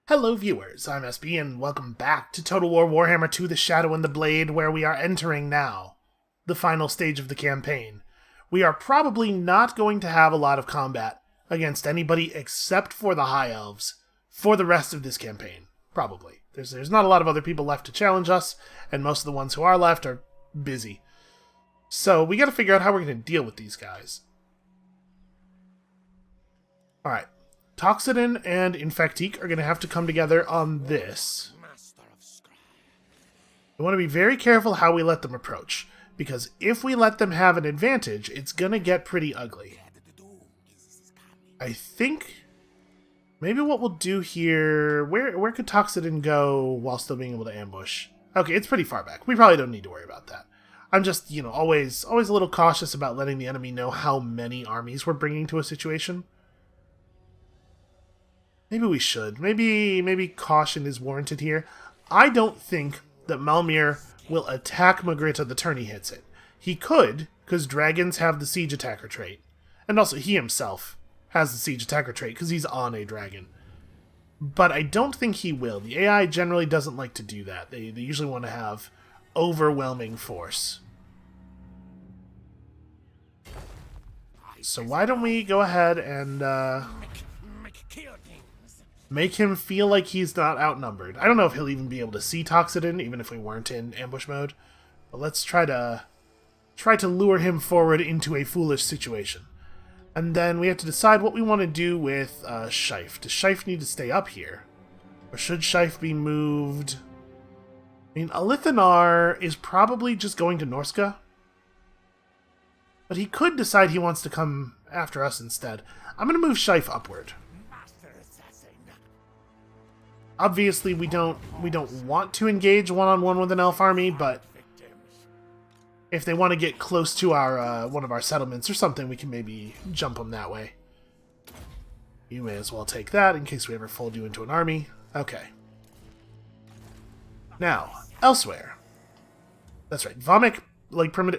Hello viewers, I'm SB and welcome back to Total War Warhammer 2 The Shadow and the Blade, where we are entering now the final stage of the campaign. We are probably not going to have a lot of combat against anybody except for the High Elves for the rest of this campaign. Probably. There's not a lot of other people left to challenge us, and most of the ones who are left are busy. So we gotta figure out how we're gonna deal with these guys. Alright. Toxodon and Infectique are going to have to come together on this. We want to be very careful how we let them approach, because if we let them have an advantage, it's going to get pretty ugly. I think maybe what we'll do here... Where could Toxodon go while still being able to ambush? Okay, it's pretty far back. We probably don't need to worry about that. I'm just, always a little cautious about letting the enemy know how many armies we're bringing to a situation. Maybe we should. Maybe caution is warranted here. I don't think that Malmir will attack Magritta the turn he hits it. He could, because dragons have the siege attacker trait. And also, he himself has the siege attacker trait, because he's on a dragon. But I don't think he will. The AI generally doesn't like to do that. They usually want to have overwhelming force. So why don't we go ahead and... make him feel like he's not outnumbered. I don't know if he'll even be able to see Toxodon, even if we weren't in ambush mode. But let's try to lure him forward into a foolish situation. And then we have to decide what we want to do with Scheif. Does Scheif need to stay up here? Or should Scheif be moved? I mean, Alithanar is probably just going to Norska. But he could decide he wants to come after us instead. I'm going to move Scheif upward. Obviously, we don't want to engage one-on-one with an elf army, but if they want to get close to our one of our settlements or something, we can maybe jump them that way. You may as well take that in case we ever fold you into an army. Okay. Now, elsewhere. That's right. Vomik,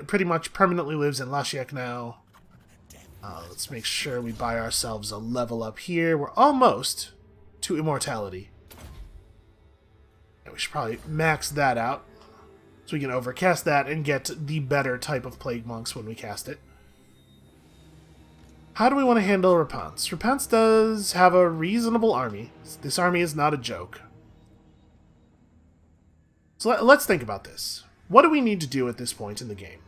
pretty much permanently lives in Lashiek now. Let's make sure we buy ourselves a level up here. We're almost to immortality. We should probably max that out so we can overcast that and get the better type of Plague Monks when we cast it. How do we want to handle Repanse? Repanse does have a reasonable army. This army is not a joke. So let's think about this. What do we need to do at this point in the game?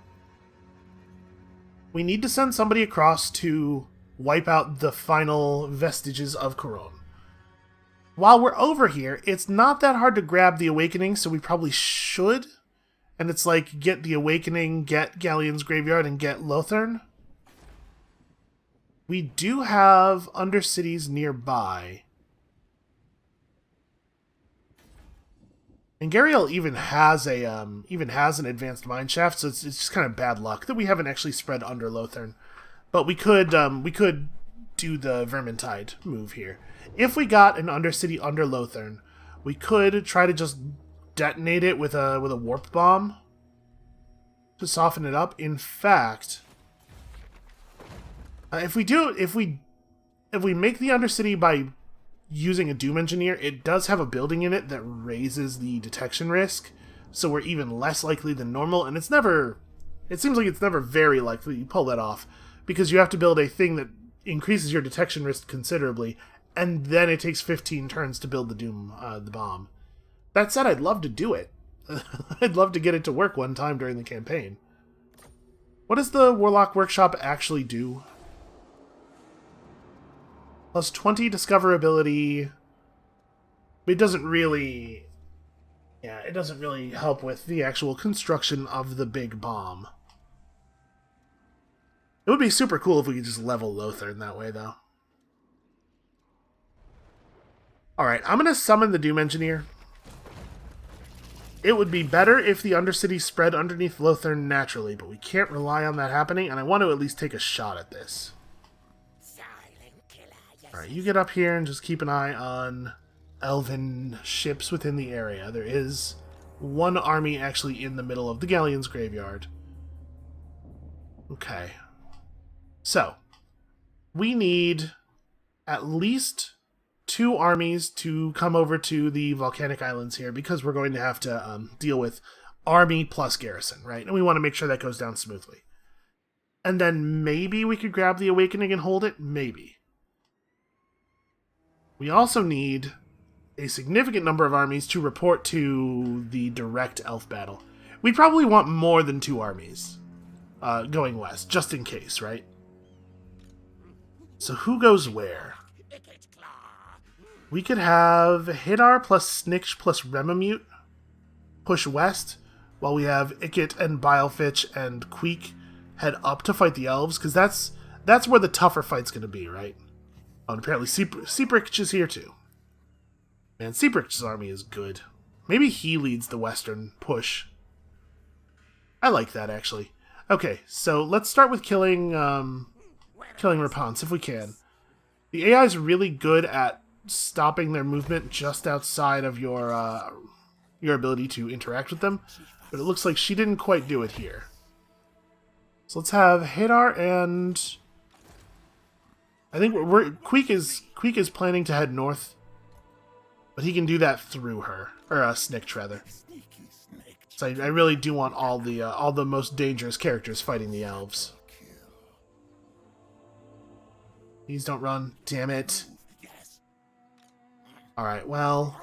We need to send somebody across to wipe out the final vestiges of Couronne. While we're over here, it's not that hard to grab the Awakening, so we probably should. And it's like, get the Awakening, get Galleon's Graveyard, and get Lothern. We do have Undercities nearby. And Gariel even has an advanced mineshaft, so it's just kind of bad luck that we haven't actually spread under Lothern. But we could do the Vermintide move here. If we got an Undercity under Lothern, we could try to just detonate it with a warp bomb to soften it up. In fact, if we make the Undercity by using a Doom Engineer, it does have a building in it that raises the detection risk, so we're even less likely than normal. And it seems like it's never very likely you pull that off, because you have to build a thing that increases your detection risk considerably, and then it takes 15 turns to build the bomb. That said, I'd love to do it. I'd love to get it to work one time during the campaign. What does the Warlock Workshop actually do? Plus 20 discoverability. It doesn't really help with the actual construction of the big bomb. It would be super cool if we could just level Lothern that way, though. Alright, I'm going to summon the Doom Engineer. It would be better if the Undercity spread underneath Lothern naturally, but we can't rely on that happening, and I want to at least take a shot at this. Alright, you get up here and just keep an eye on elven ships within the area. There is one army actually in the middle of the Galleon's Graveyard. Okay. So, we need at least 2 armies to come over to the volcanic islands here because we're going to have to deal with army plus garrison, right? And we want to make sure that goes down smoothly. And then maybe we could grab the Awakening and hold it? Maybe. We also need a significant number of armies to report to the direct elf battle. We'd probably want more than 2 armies going west, just in case, right? So who goes where? We could have Hidar plus Snikch plus Remamute push west, while we have Ikit and Bilefitch and Queek head up to fight the elves, because that's where the tougher fight's going to be, right? Oh, and apparently Seaprich is here too. Man, Seaprich's army is good. Maybe he leads the western push. I like that, actually. Okay, so let's start with killing Rapunzel, if we can. The AI is really good at stopping their movement just outside of your ability to interact with them, but it looks like she didn't quite do it here. So let's have Hadar, and I think Queek is planning to head north, but he can do that through her, or Snikch rather. So I really do want all the most dangerous characters fighting the elves. Please don't run, damn it. Alright, well,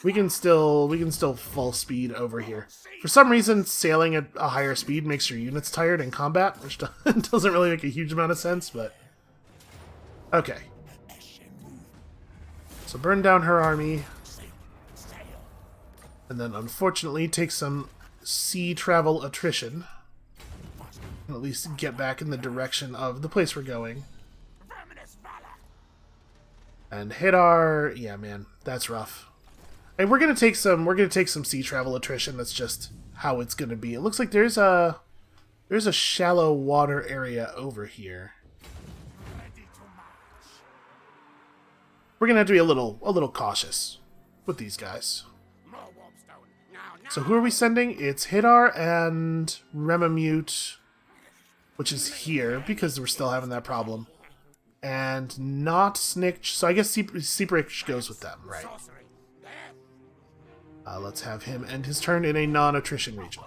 we can still full speed over here. For some reason, sailing at a higher speed makes your units tired in combat, which doesn't really make a huge amount of sense, but... Okay. So burn down her army. And then, unfortunately, take some sea travel attrition. And at least get back in the direction of the place we're going. And Hidar, yeah, man, that's rough. And we're gonna take some sea travel attrition. That's just how it's gonna be. It looks like there's a shallow water area over here. We're gonna have to be a little cautious with these guys. So who are we sending? It's Hidar and Remamute, which is here because we're still having that problem. And not Snikch, so I guess Seaprich goes with them, right? Let's have him end his turn in a non-attrition region.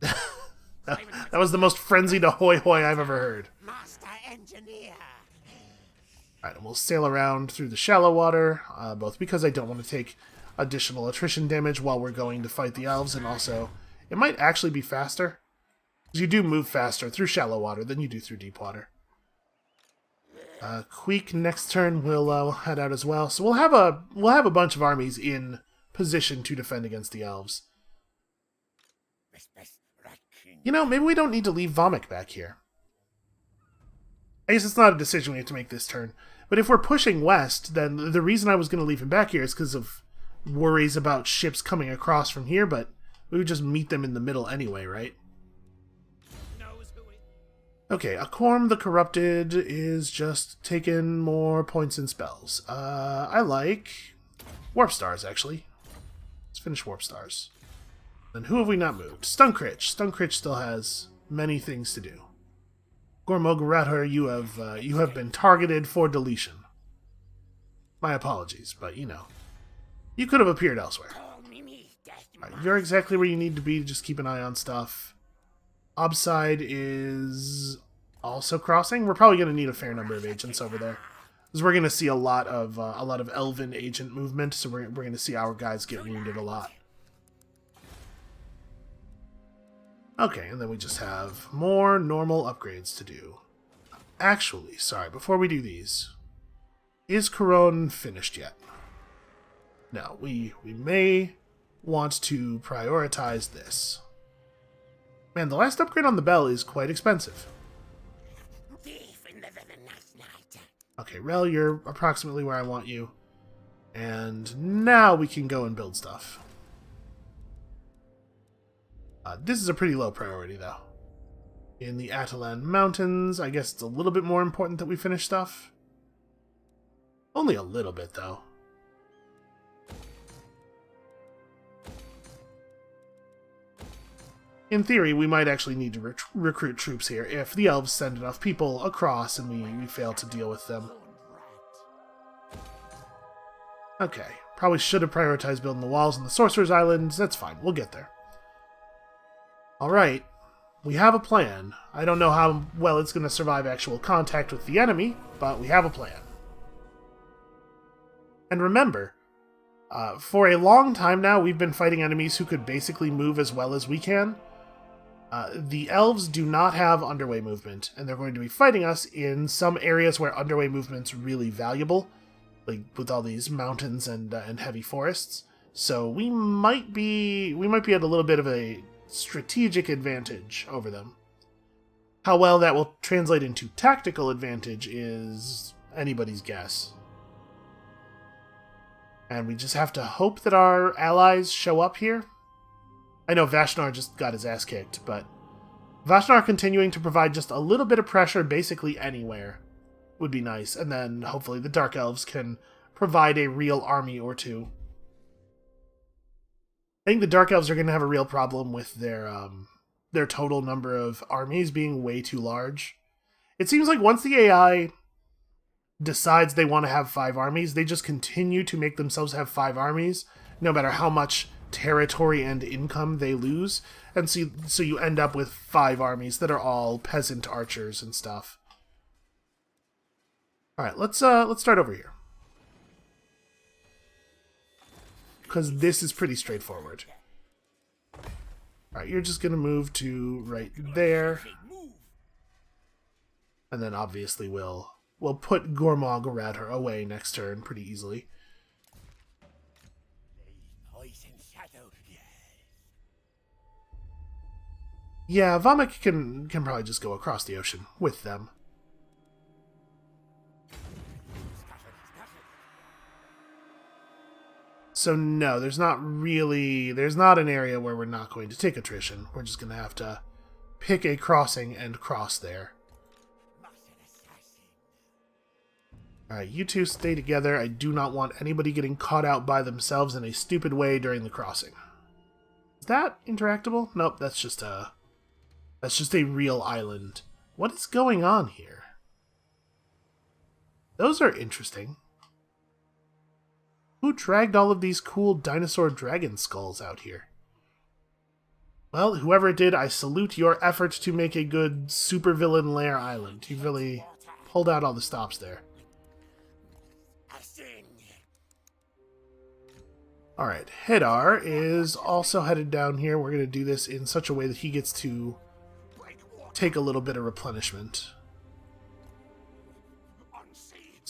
That was the most frenzied ahoy hoy I've ever heard. Alright, and we'll sail around through the shallow water, both because I don't want to take additional attrition damage while we're going to fight the elves, and also it might actually be faster. Because you do move faster through shallow water than you do through deep water. Queek next turn will head out as well, so we'll have a bunch of armies in position to defend against the elves. You know, maybe we don't need to leave Vomit back here. I guess it's not a decision we have to make this turn. But if we're pushing west, then the reason I was going to leave him back here is because of worries about ships coming across from here, but we would just meet them in the middle anyway, right? Okay, Akorm the Corrupted is just taking more points and spells. I like Warp Stars, actually. Let's finish Warp Stars. Then who have we not moved? Stunkritch. Stunkritch still has many things to do. Gormogarator, you have been targeted for deletion. My apologies, but you know. You could have appeared elsewhere. Right, you're exactly where you need to be, just keep an eye on stuff. Obside is also crossing. We're probably going to need a fair number of agents over there, because we're going to see a lot of Elven agent movement. So we're going to see our guys get wounded a lot. Okay, and then we just have more normal upgrades to do. Actually, sorry, before we do these, is Couronne finished yet? No, we may want to prioritize this. Man, the last upgrade on the bell is quite expensive. Okay, Rel, you're approximately where I want you. And now we can go and build stuff. This is a pretty low priority, though. In the Atalan Mountains, I guess it's a little bit more important that we finish stuff. Only a little bit, though. In theory, we might actually need to recruit troops here if the elves send enough people across and we fail to deal with them. Okay, probably should have prioritized building the walls and the Sorcerer's Islands. That's fine, we'll get there. Alright, we have a plan. I don't know how well it's going to survive actual contact with the enemy, but we have a plan. And remember, for a long time now, we've been fighting enemies who could basically move as well as we can. The elves do not have underway movement, and they're going to be fighting us in some areas where underway movement's really valuable, like with all these mountains and heavy forests. So we might be at a little bit of a strategic advantage over them. How well that will translate into tactical advantage is anybody's guess. And we just have to hope that our allies show up here. I know Vashnar just got his ass kicked, but Vashnar continuing to provide just a little bit of pressure basically anywhere would be nice. And then hopefully the Dark Elves can provide a real army or two. I think the Dark Elves are going to have a real problem with their total number of armies being way too large. It seems like once the AI decides they want to have 5 armies, they just continue to make themselves have 5 armies, no matter how much territory and income they lose. And so you end up with 5 armies that are all peasant archers and stuff. Alright, let's start over here. Because this is pretty straightforward. Alright, you're just going to move to right there. And then obviously we'll put Gormog Radher away next turn pretty easily. Yeah, Vamik can probably just go across the ocean with them. So no, there's not an area where we're not going to take attrition. We're just going to have to pick a crossing and cross there. Alright, you two stay together. I do not want anybody getting caught out by themselves in a stupid way during the crossing. Is that interactable? Nope, that's just a real island. What is going on here? Those are interesting. Who dragged all of these cool dinosaur dragon skulls out here? Well, whoever it did, I salute your efforts to make a good supervillain lair island. You've really pulled out all the stops there. Alright, Hedar is also headed down here. We're going to do this in such a way that he gets to take a little bit of replenishment.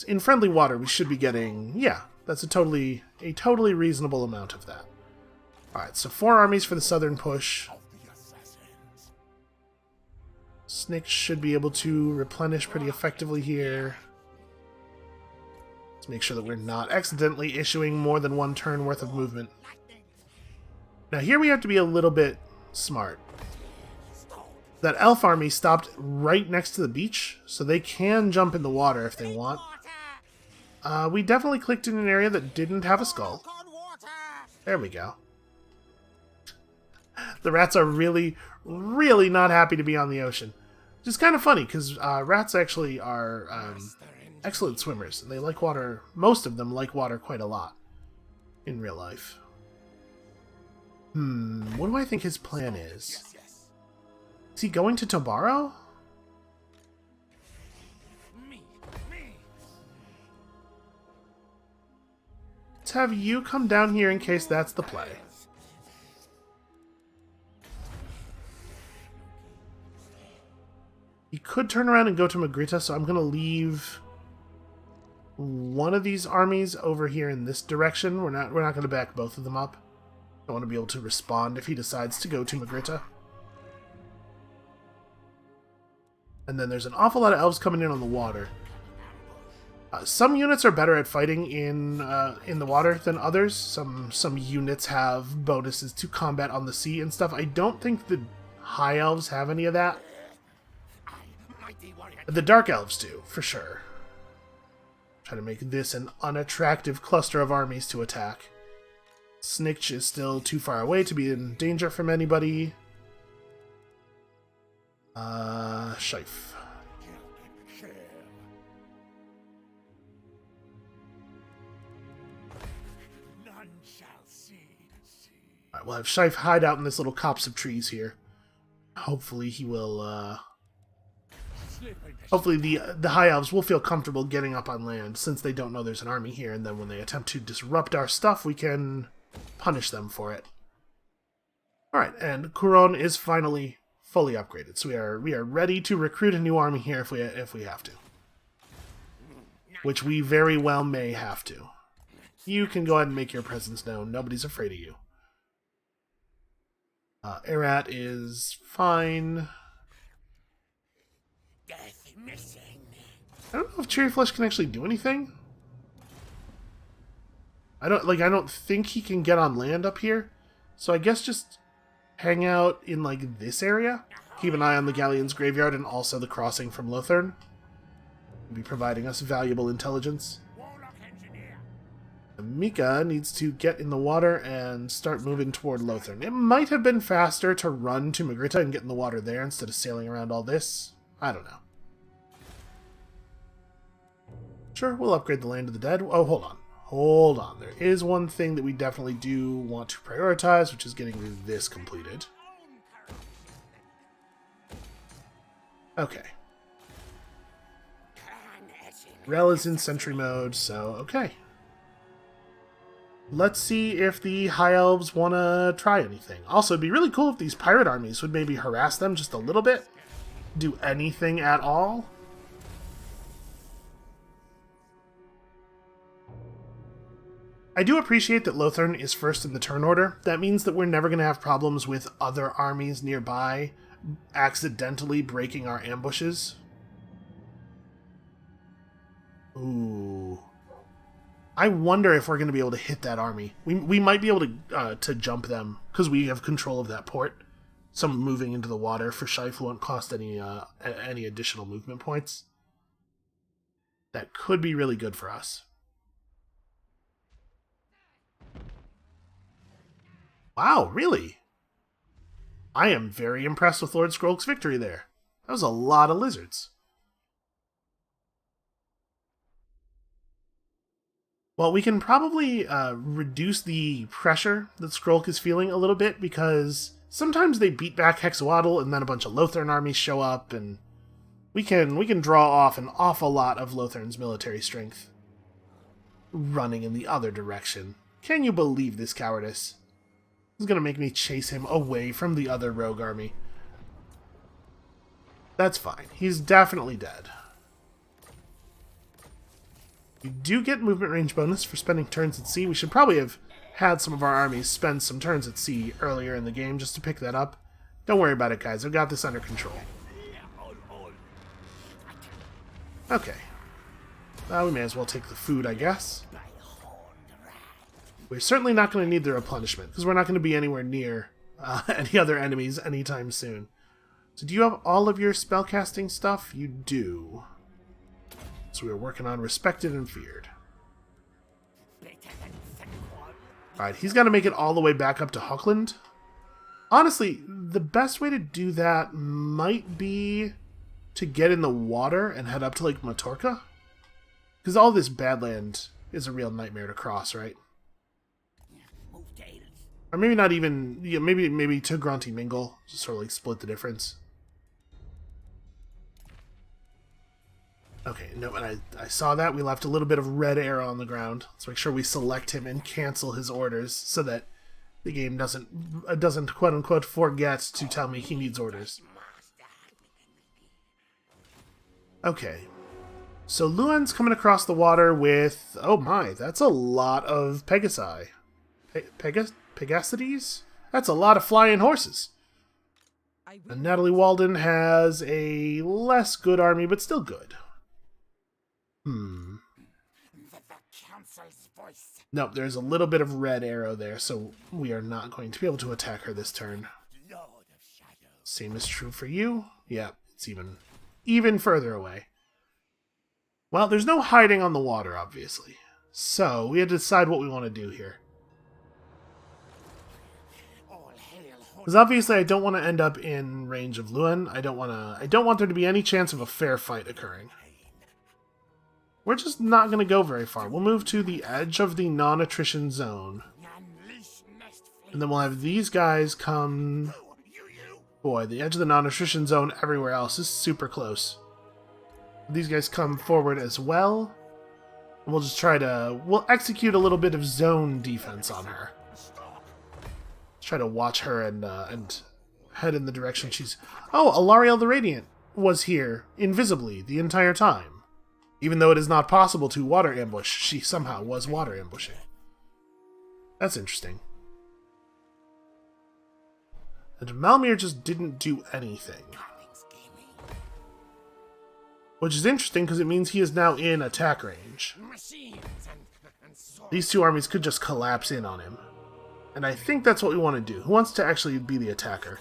In friendly water, we should be getting... yeah, that's a totally reasonable amount of that. Alright, so 4 armies for the southern push. Snakes should be able to replenish pretty effectively here. Let's make sure that we're not accidentally issuing more than 1 turn worth of movement. Now here we have to be a little bit smart. That elf army stopped right next to the beach, so they can jump in the water if they want. We definitely clicked in an area that didn't have a skull. There we go. The rats are really, really not happy to be on the ocean. Which is kind of funny, because rats actually are excellent swimmers. They like water. Most of them like water quite a lot in real life. What do I think his plan is? Is he going to Tobaro? Let's have you come down here in case that's the play. He could turn around and go to Magritta, so I'm going to leave one of these armies over here in this direction. We're not going to back both of them up. I want to be able to respond if he decides to go to Magritta. And then there's an awful lot of elves coming in on the water. Some units are better at fighting in the water than others. Some units have bonuses to combat on the sea and stuff. I don't think the high elves have any of that. The dark elves do, for sure. Try to make this an unattractive cluster of armies to attack. Snitch is still too far away to be in danger from anybody. Shife. Alright, we'll have Shife hide out in this little copse of trees here. Hopefully he will, hopefully the High Elves will feel comfortable getting up on land, since they don't know there's an army here, and then when they attempt to disrupt our stuff, we can punish them for it. Alright, and Couronne is finally fully upgraded, so we are ready to recruit a new army here if we have to. Which we very well may have to. You can go ahead and make your presence known. Nobody's afraid of you. Erat is fine. I don't know if Cherry Flesh can actually do anything. I don't think he can get on land up here. So I guess just hang out in like this area. Keep an eye on the Galleon's graveyard and also the crossing from Lothern. Will be providing us valuable intelligence. Mika needs to get in the water and start moving toward Lothern. It might have been faster to run to Magritta and get in the water there instead of sailing around all this. I don't know. Sure, we'll upgrade the Land of the Dead. Oh, hold on. Hold on. There is one thing that we definitely do want to prioritize, which is getting this completed. Okay. Rel is in sentry mode, so okay. Let's see if the High Elves want to try anything. Also, it'd be really cool if these pirate armies would maybe harass them just a little bit. Do anything at all. I do appreciate that Lothern is first in the turn order. That means that we're never going to have problems with other armies nearby accidentally breaking our ambushes. Ooh. I wonder if we're going to be able to hit that army. We might be able to jump them, because we have control of that port. Some moving into the water for Shife won't cost any additional movement points. That could be really good for us. Wow, really? I am very impressed with Lord Skrolk's victory there. That was a lot of lizards. Well, we can probably reduce the pressure that Skrolk is feeling a little bit, because sometimes they beat back Hexawaddle and then a bunch of Lothern armies show up, and we can draw off an awful lot of Lothern's military strength running in the other direction. Can you believe this cowardice? This is going to make me chase him away from the other rogue army. That's fine. He's definitely dead. You do get movement range bonus for spending turns at sea. We should probably have had some of our armies spend some turns at sea earlier in the game just to pick that up. Don't worry about it, guys. I've got this under control. Okay. We may as well take the food, I guess. We're certainly not going to need the replenishment, because we're not going to be anywhere near any other enemies anytime soon. So do you have all of your spellcasting stuff? You do. So we're working on Respected and Feared. Alright, he's got to make it all the way back up to Huckland. Honestly, the best way to do that might be to get in the water and head up to Lake Matorka. Because all this Badland is a real nightmare to cross, right? Or maybe not even, yeah, maybe to Grunty Mingle, just sort of like split the difference. Okay, no, and I saw that. We left a little bit of red arrow on the ground. Let's make sure we select him and cancel his orders so that the game doesn't quote-unquote forget to tell me he needs orders. Okay. So Luan's coming across the water with... Oh my, that's a lot of Pegasi. Pegasides? That's a lot of flying horses. And Natalie Walden has a less good army, but still good. Nope, there's a little bit of red arrow there, so we are not going to be able to attack her this turn. Same is true for you. Yeah, it's even further away. Well, there's no hiding on the water, obviously. So, we had to decide what we want to do here. Because obviously I don't want to end up in range of Luan. I don't want there to be any chance of a fair fight occurring. We're just not going to go very far. We'll move to the edge of the non-attrition zone. And then we'll have these guys come... Boy, the edge of the non-attrition zone everywhere else is super close. These guys come forward as well. And we'll just try to... We'll execute a little bit of zone defense on her. Try to watch her and head in the direction she's... Oh, Alariel the Radiant was here, invisibly, the entire time. Even though it is not possible to water ambush, she somehow was water ambushing. That's interesting. And Malmir just didn't do anything. Which is interesting because it means he is now in attack range. These two armies could just collapse in on him. And I think that's what we want to do. Who wants to actually be the attacker?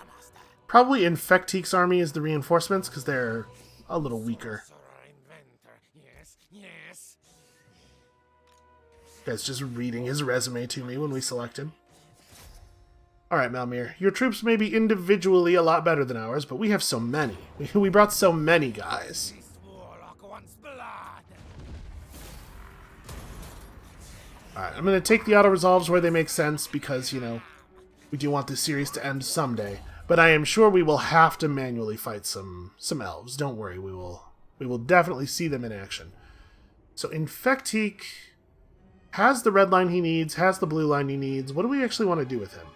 Probably Infecteek's army is the reinforcements because they're a little weaker. Guy's just reading his resume to me when we select him. Alright, Malmir. Your troops may be individually a lot better than ours, but we have so many. We brought so many guys. Alright, I'm going to take the auto-resolves where they make sense because, you know, we do want this series to end someday. But I am sure we will have to manually fight some elves. Don't worry, we will definitely see them in action. So Infecteek has the red line he needs, has the blue line he needs. What do we actually want to do with him?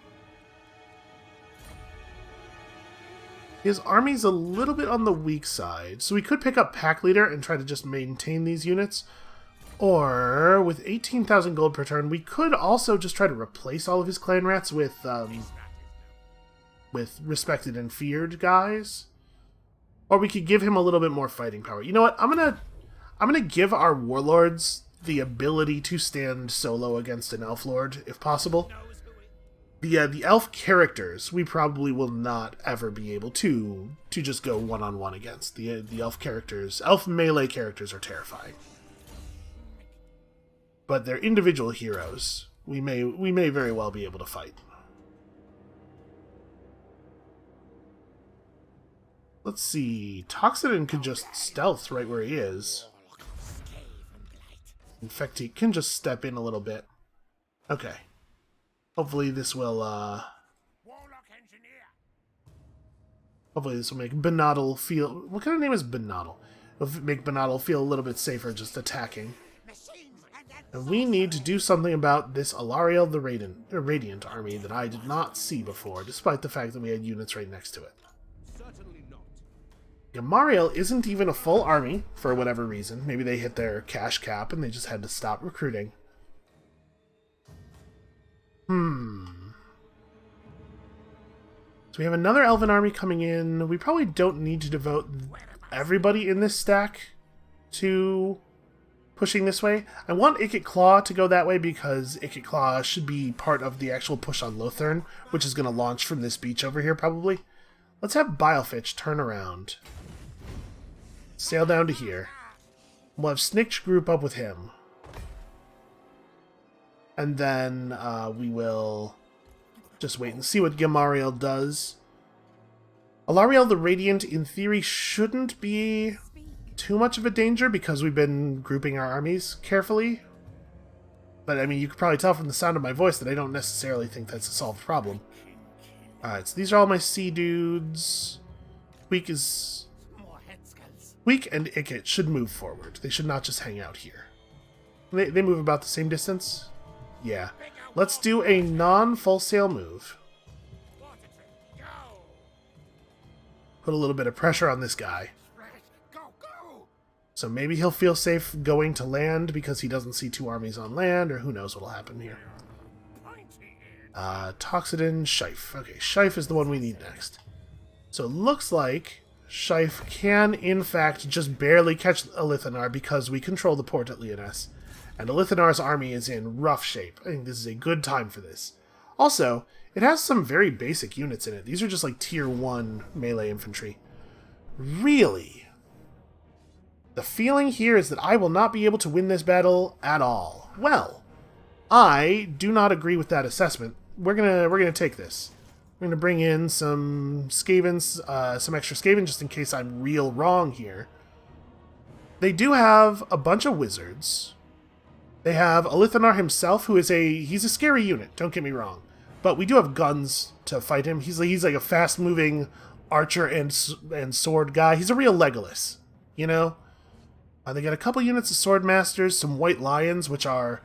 His army's a little bit on the weak side, so we could pick up Pack Leader and try to just maintain these units. Or, with 18,000 gold per turn, we could also just try to replace all of his clan rats with respected and feared guys. Or we could give him a little bit more fighting power. You know what? I'm gonna give our warlords the ability to stand solo against an elf lord, if possible. The elf characters, we probably will not ever be able to just go one-on-one against. The elf characters, elf melee characters are terrifying. But they're individual heroes. We may very well be able to fight. Let's see. Toxidin can just stealth right where he is. Infecteek can just step in a little bit. Okay. Hopefully this will, hopefully this will make Benadal feel... What kind of name is Benadal? It'll make Benadal feel a little bit safer just attacking. And we need to do something about this Alariel the Radiant army that I did not see before, despite the fact that we had units right next to it. Gamariel isn't even a full army, for whatever reason. Maybe they hit their cash cap and they just had to stop recruiting. So we have another elven army coming in. We probably don't need to devote everybody in this stack to pushing this way. I want Ikit Claw to go that way because Ikit Claw should be part of the actual push on Lothern, which is going to launch from this beach over here probably. Let's have Bilefitch turn around. Sail down to here. We'll have Snitch group up with him. And then we will just wait and see what Gamariel does. Alariel the Radiant, in theory, shouldn't be too much of a danger because we've been grouping our armies carefully. But, I mean, you could probably tell from the sound of my voice that I don't necessarily think that's a solved problem. Alright, so these are all my sea dudes. Weak and Ikit should move forward. They should not just hang out here. They move about the same distance? Yeah. Let's do a non-full sail move. Put a little bit of pressure on this guy. So maybe he'll feel safe going to land because he doesn't see two armies on land, or who knows what'll happen here. Toxidin, Shife. Okay, Shife is the one we need next. So it looks like Shife can, in fact, just barely catch Elithanar because we control the port at Lyonesse. And Elithanar's army is in rough shape. I think this is a good time for this. Also, it has some very basic units in it. These are just like tier 1 melee infantry. Really? The feeling here is that I will not be able to win this battle at all. Well, I do not agree with that assessment. We're gonna take this. We're gonna bring in some Skavens, some extra Skaven, just in case I'm real wrong here. They do have a bunch of wizards. They have Elithanar himself, who is he's a scary unit, don't get me wrong. But we do have guns to fight him. He's like a fast-moving archer and sword guy. He's a real Legolas, you know? They got a couple units of sword masters, some white lions, which are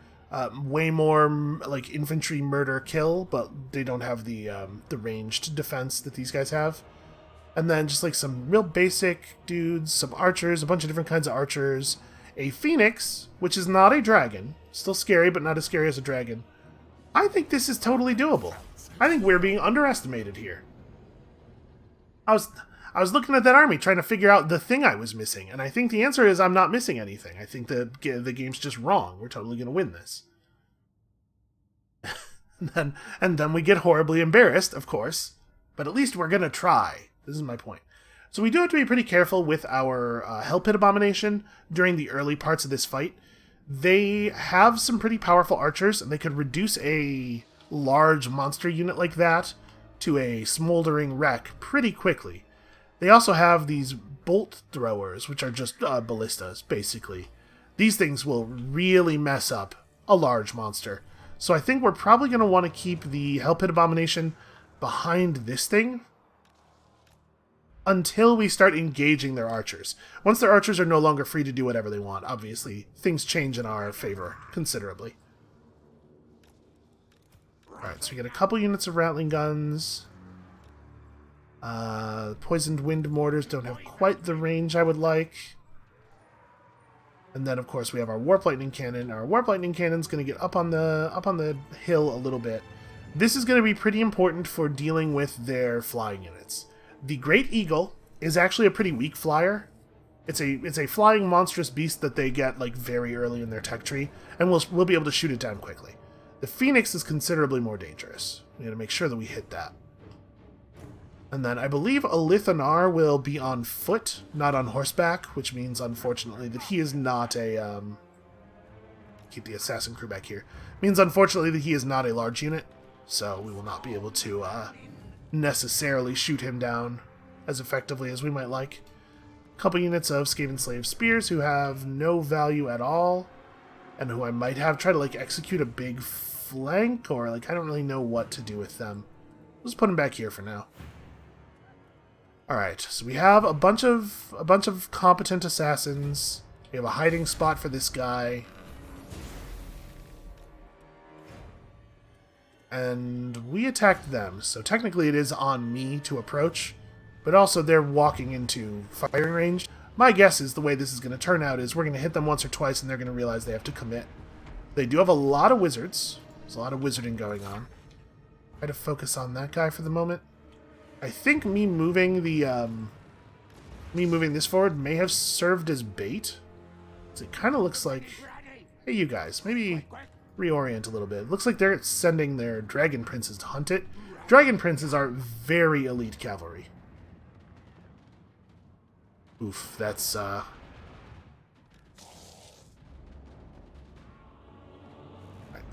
way more like infantry murder kill, but they don't have the ranged defense that these guys have. And then just like some real basic dudes, some archers, a bunch of different kinds of archers, a phoenix, which is not a dragon, still scary, but not as scary as a dragon. I think this is totally doable. I think we're being underestimated here. I was looking at that army trying to figure out the thing I was missing, and I think the answer is I'm not missing anything. I think the game's just wrong. We're totally going to win this. and then we get horribly embarrassed, of course, but at least we're going to try. This is my point. So we do have to be pretty careful with our Hell Pit Abomination during the early parts of this fight. They have some pretty powerful archers, and they could reduce a large monster unit like that to a smoldering wreck pretty quickly. They also have these bolt throwers, which are just ballistas, basically. These things will really mess up a large monster. So I think we're probably going to want to keep the Hell Pit Abomination behind this thing until we start engaging their archers. Once their archers are no longer free to do whatever they want, obviously, things change in our favor considerably. Alright, so we get a couple units of Rattling Guns. Poisoned Wind Mortars don't have quite the range I would like. And then, of course, we have our Warp Lightning Cannon. Our Warp Lightning Cannon's going to get up on the hill a little bit. This is going to be pretty important for dealing with their flying units. The Great Eagle is actually a pretty weak flyer. It's a flying monstrous beast that they get like very early in their tech tree, and we'll be able to shoot it down quickly. The Phoenix is considerably more dangerous. We got to make sure that we hit that. And then I believe Elithanar will be on foot, not on horseback, which means, unfortunately, that he is not a... keep the assassin crew back here. Means, unfortunately, that he is not a large unit, so we will not be able to necessarily shoot him down as effectively as we might like. A couple units of Skaven Slave Spears who have no value at all, and who I might have try to, like, execute a big flank, or, like, I don't really know what to do with them. Let's put them back here for now. Alright, so we have a bunch of competent assassins. We have a hiding spot for this guy. And we attacked them, so technically it is on me to approach, but also they're walking into firing range. My guess is the way this is going to turn out is we're going to hit them once or twice and they're going to realize they have to commit. They do have a lot of wizards. There's a lot of wizarding going on. Try to focus on that guy for the moment. I think me moving this forward may have served as bait. It kind of looks like, hey, you guys, maybe reorient a little bit. It looks like they're sending their dragon princes to hunt it. Dragon princes are very elite cavalry. Oof, that's Alright,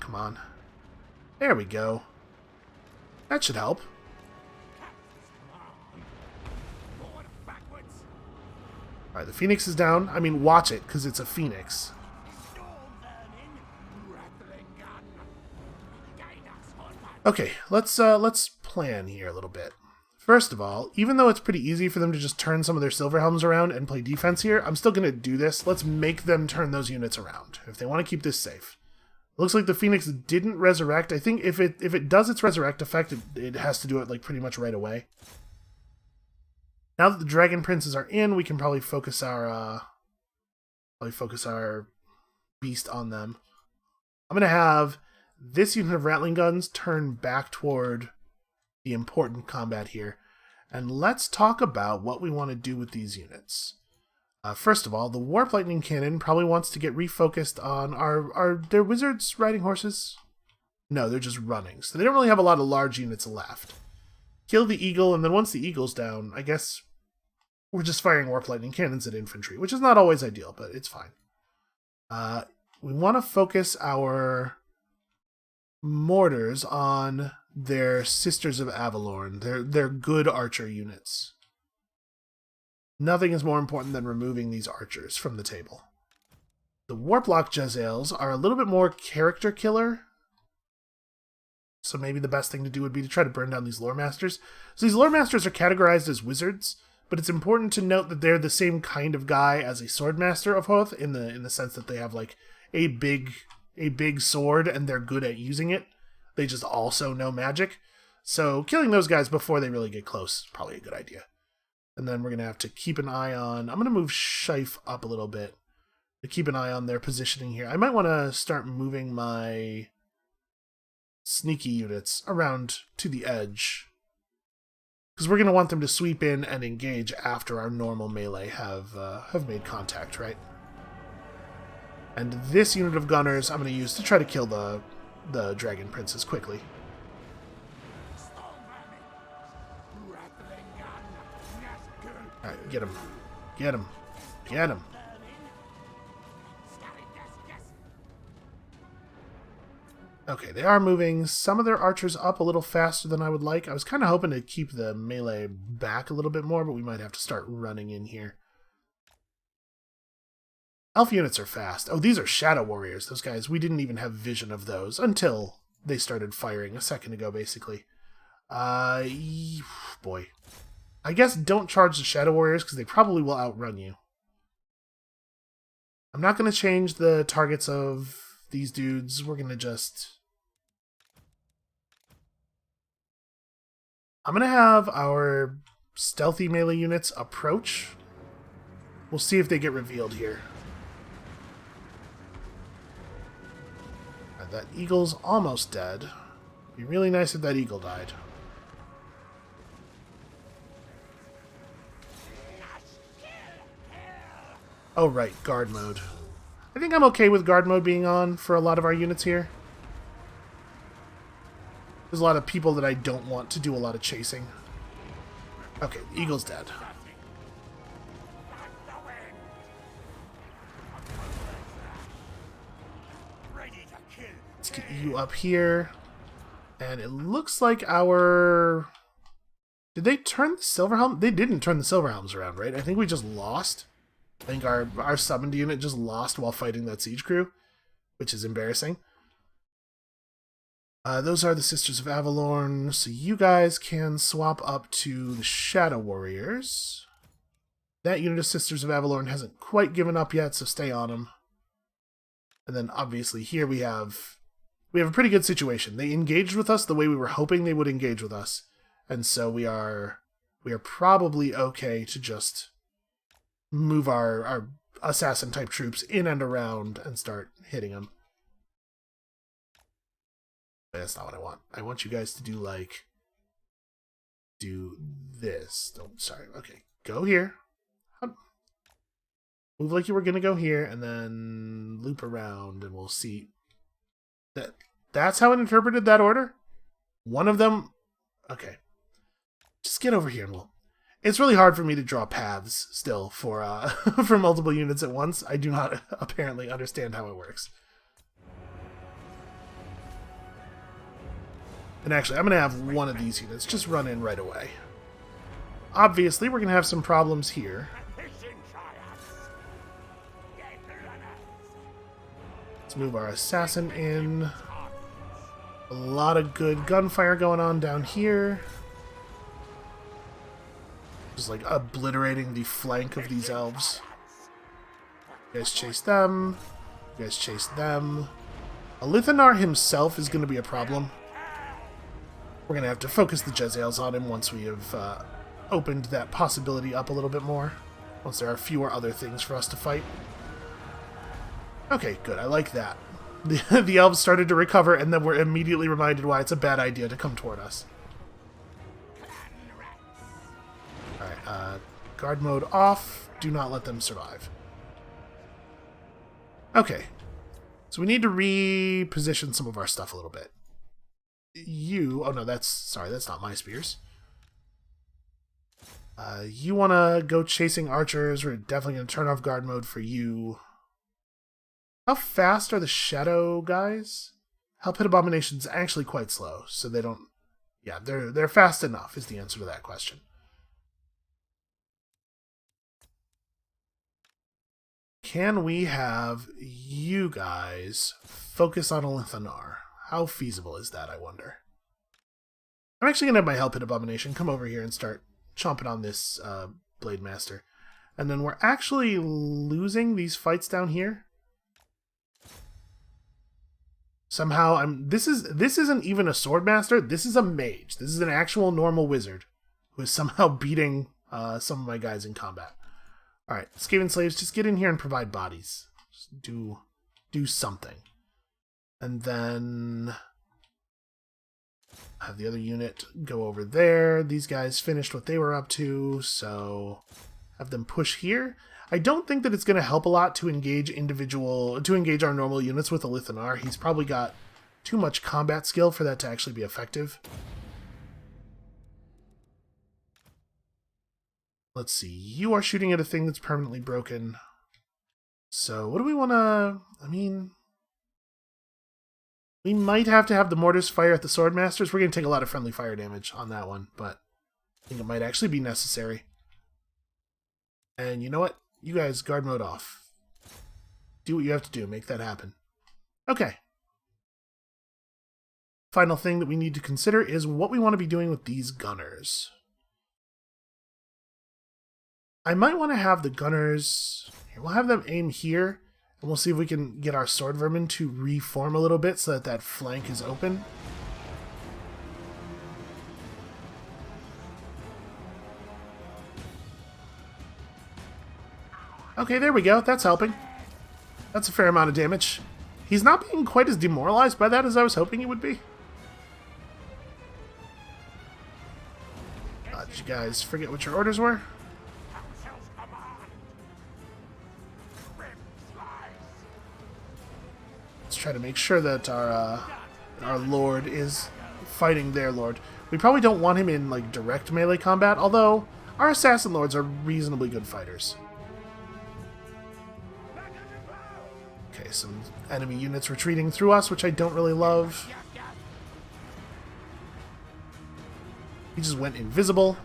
come on. There we go. That should help. Alright, the Phoenix is down. I mean, watch it, because it's a Phoenix. Okay, let's plan here a little bit. First of all, even though it's pretty easy for them to just turn some of their silver helms around and play defense here, I'm still going to do this. Let's make them turn those units around, if they want to keep this safe. Looks like the Phoenix didn't resurrect. I think if it does its resurrect effect, it has to do it like pretty much right away. Now that the Dragon Princes are in, we can probably focus our beast on them. I'm going to have this unit of Rattling Guns turn back toward the important combat here. And let's talk about what we want to do with these units. First of all, the Warp Lightning Cannon probably wants to get refocused on... Are their wizards riding horses? No, they're just running. So they don't really have a lot of large units left. Kill the Eagle, and then once the Eagle's down, I guess we're just firing Warp Lightning Cannons at infantry, which is not always ideal, but it's fine. We want to focus our mortars on their Sisters of Avalorn, their good archer units. Nothing is more important than removing these archers from the table. The Warplock Jezzails are a little bit more character killer. So maybe the best thing to do would be to try to burn down these lore masters. So these lore masters are categorized as wizards, but it's important to note that they're the same kind of guy as a sword master of Hoth, in the sense that they have like a big sword and they're good at using it. They just also know magic. So killing those guys before they really get close is probably a good idea. And then we're going to have to keep an eye on... I'm going to move Scheif up a little bit to keep an eye on their positioning here. I might want to start moving my sneaky units around to the edge, because we're going to want them to sweep in and engage after our normal melee have made contact, right? And this unit of gunners I'm going to use to try to kill the Dragon Princess quickly. Alright, get him. Get him. Get him. Okay, they are moving some of their archers up a little faster than I would like. I was kind of hoping to keep the melee back a little bit more, but we might have to start running in here. Elf units are fast. Oh, these are Shadow Warriors. Those guys, we didn't even have vision of those until they started firing a second ago, basically. Boy. I guess don't charge the Shadow Warriors, because they probably will outrun you. I'm not going to change the targets of these dudes. We're going to just... I'm going to have our stealthy melee units approach. We'll see if they get revealed here. That eagle's almost dead. It'd be really nice if that eagle died. Oh, right, guard mode. I think I'm okay with guard mode being on for a lot of our units here. There's a lot of people that I don't want to do a lot of chasing. Okay, the eagle's dead. Let's get you up here. And it looks like our... Did they turn the Silverhelm? They didn't turn the Silverhelms around, right? I think we just lost. I think our summoned unit just lost while fighting that siege crew, which is embarrassing. Those are the Sisters of Avalorn, so you guys can swap up to the Shadow Warriors. That unit of Sisters of Avalorn hasn't quite given up yet, so stay on them. And then obviously here we have a pretty good situation. They engaged with us the way we were hoping they would engage with us, and so we are probably okay to just move our assassin type troops in and around and start hitting them. But that's not what I want. I want you guys to do this. Sorry. Okay. Go here. Move like you were going to go here and then loop around and we'll see. That's how it interpreted that order? One of them... Okay. Just get over here and we'll... It's really hard for me to draw paths still for for multiple units at once. I do not apparently understand how it works. And actually, I'm going to have one of these units just run in right away. Obviously, we're going to have some problems here. Let's move our assassin in. A lot of good gunfire going on down here. Just like obliterating the flank of these elves. You guys chase them. You guys chase them. Alithanar himself is going to be a problem. We're going to have to focus the Jezzails on him once we have opened that possibility up a little bit more. Once there are fewer other things for us to fight. Okay, good. I like that. The elves started to recover and then we're immediately reminded why it's a bad idea to come toward us. Alright, guard mode off. Do not let them survive. Okay. So we need to reposition some of our stuff a little bit. Oh no, sorry, that's not my spears. You want to go chasing archers. We're definitely going to turn off guard mode for you. How fast are the shadow guys? Hellpit Abomination's actually quite slow, so they don't... Yeah, they're fast enough is the answer to that question. Can we have you guys focus on Alithanar? How feasible is that, I wonder? I'm actually going to have my Hell Pit Abomination come over here and start chomping on this Blade Master. And then we're actually losing these fights down here. Somehow, this isn't even a Sword Master. This is a mage. This is an actual normal wizard who is somehow beating some of my guys in combat. All right, Skaven Slaves, just get in here and provide bodies. Just do something. And then have the other unit go over there. These guys finished what they were up to, so have them push here. I don't think that it's going to help a lot to engage our normal units with a Lithanar. He's probably got too much combat skill for that to actually be effective. Let's see. You are shooting at a thing that's permanently broken. So what do we want to... I mean... We might have to have the mortars fire at the Sword Masters. We're going to take a lot of friendly fire damage on that one, but I think it might actually be necessary. And you know what? You guys, guard mode off. Do what you have to do. Make that happen. Okay. Final thing that we need to consider is what we want to be doing with these gunners. I might want to have the gunners... Here, we'll have them aim here, and we'll see if we can get our sword vermin to reform a little bit so that that flank is open. Okay, there we go. That's helping. That's a fair amount of damage. He's not being quite as demoralized by that as I was hoping he would be. Did you guys forget what your orders were? Let's try to make sure that our lord is fighting their lord. We probably don't want him in like direct melee combat, although our assassin lords are reasonably good fighters. Okay, some enemy units retreating through us, which I don't really love. He just went invisible.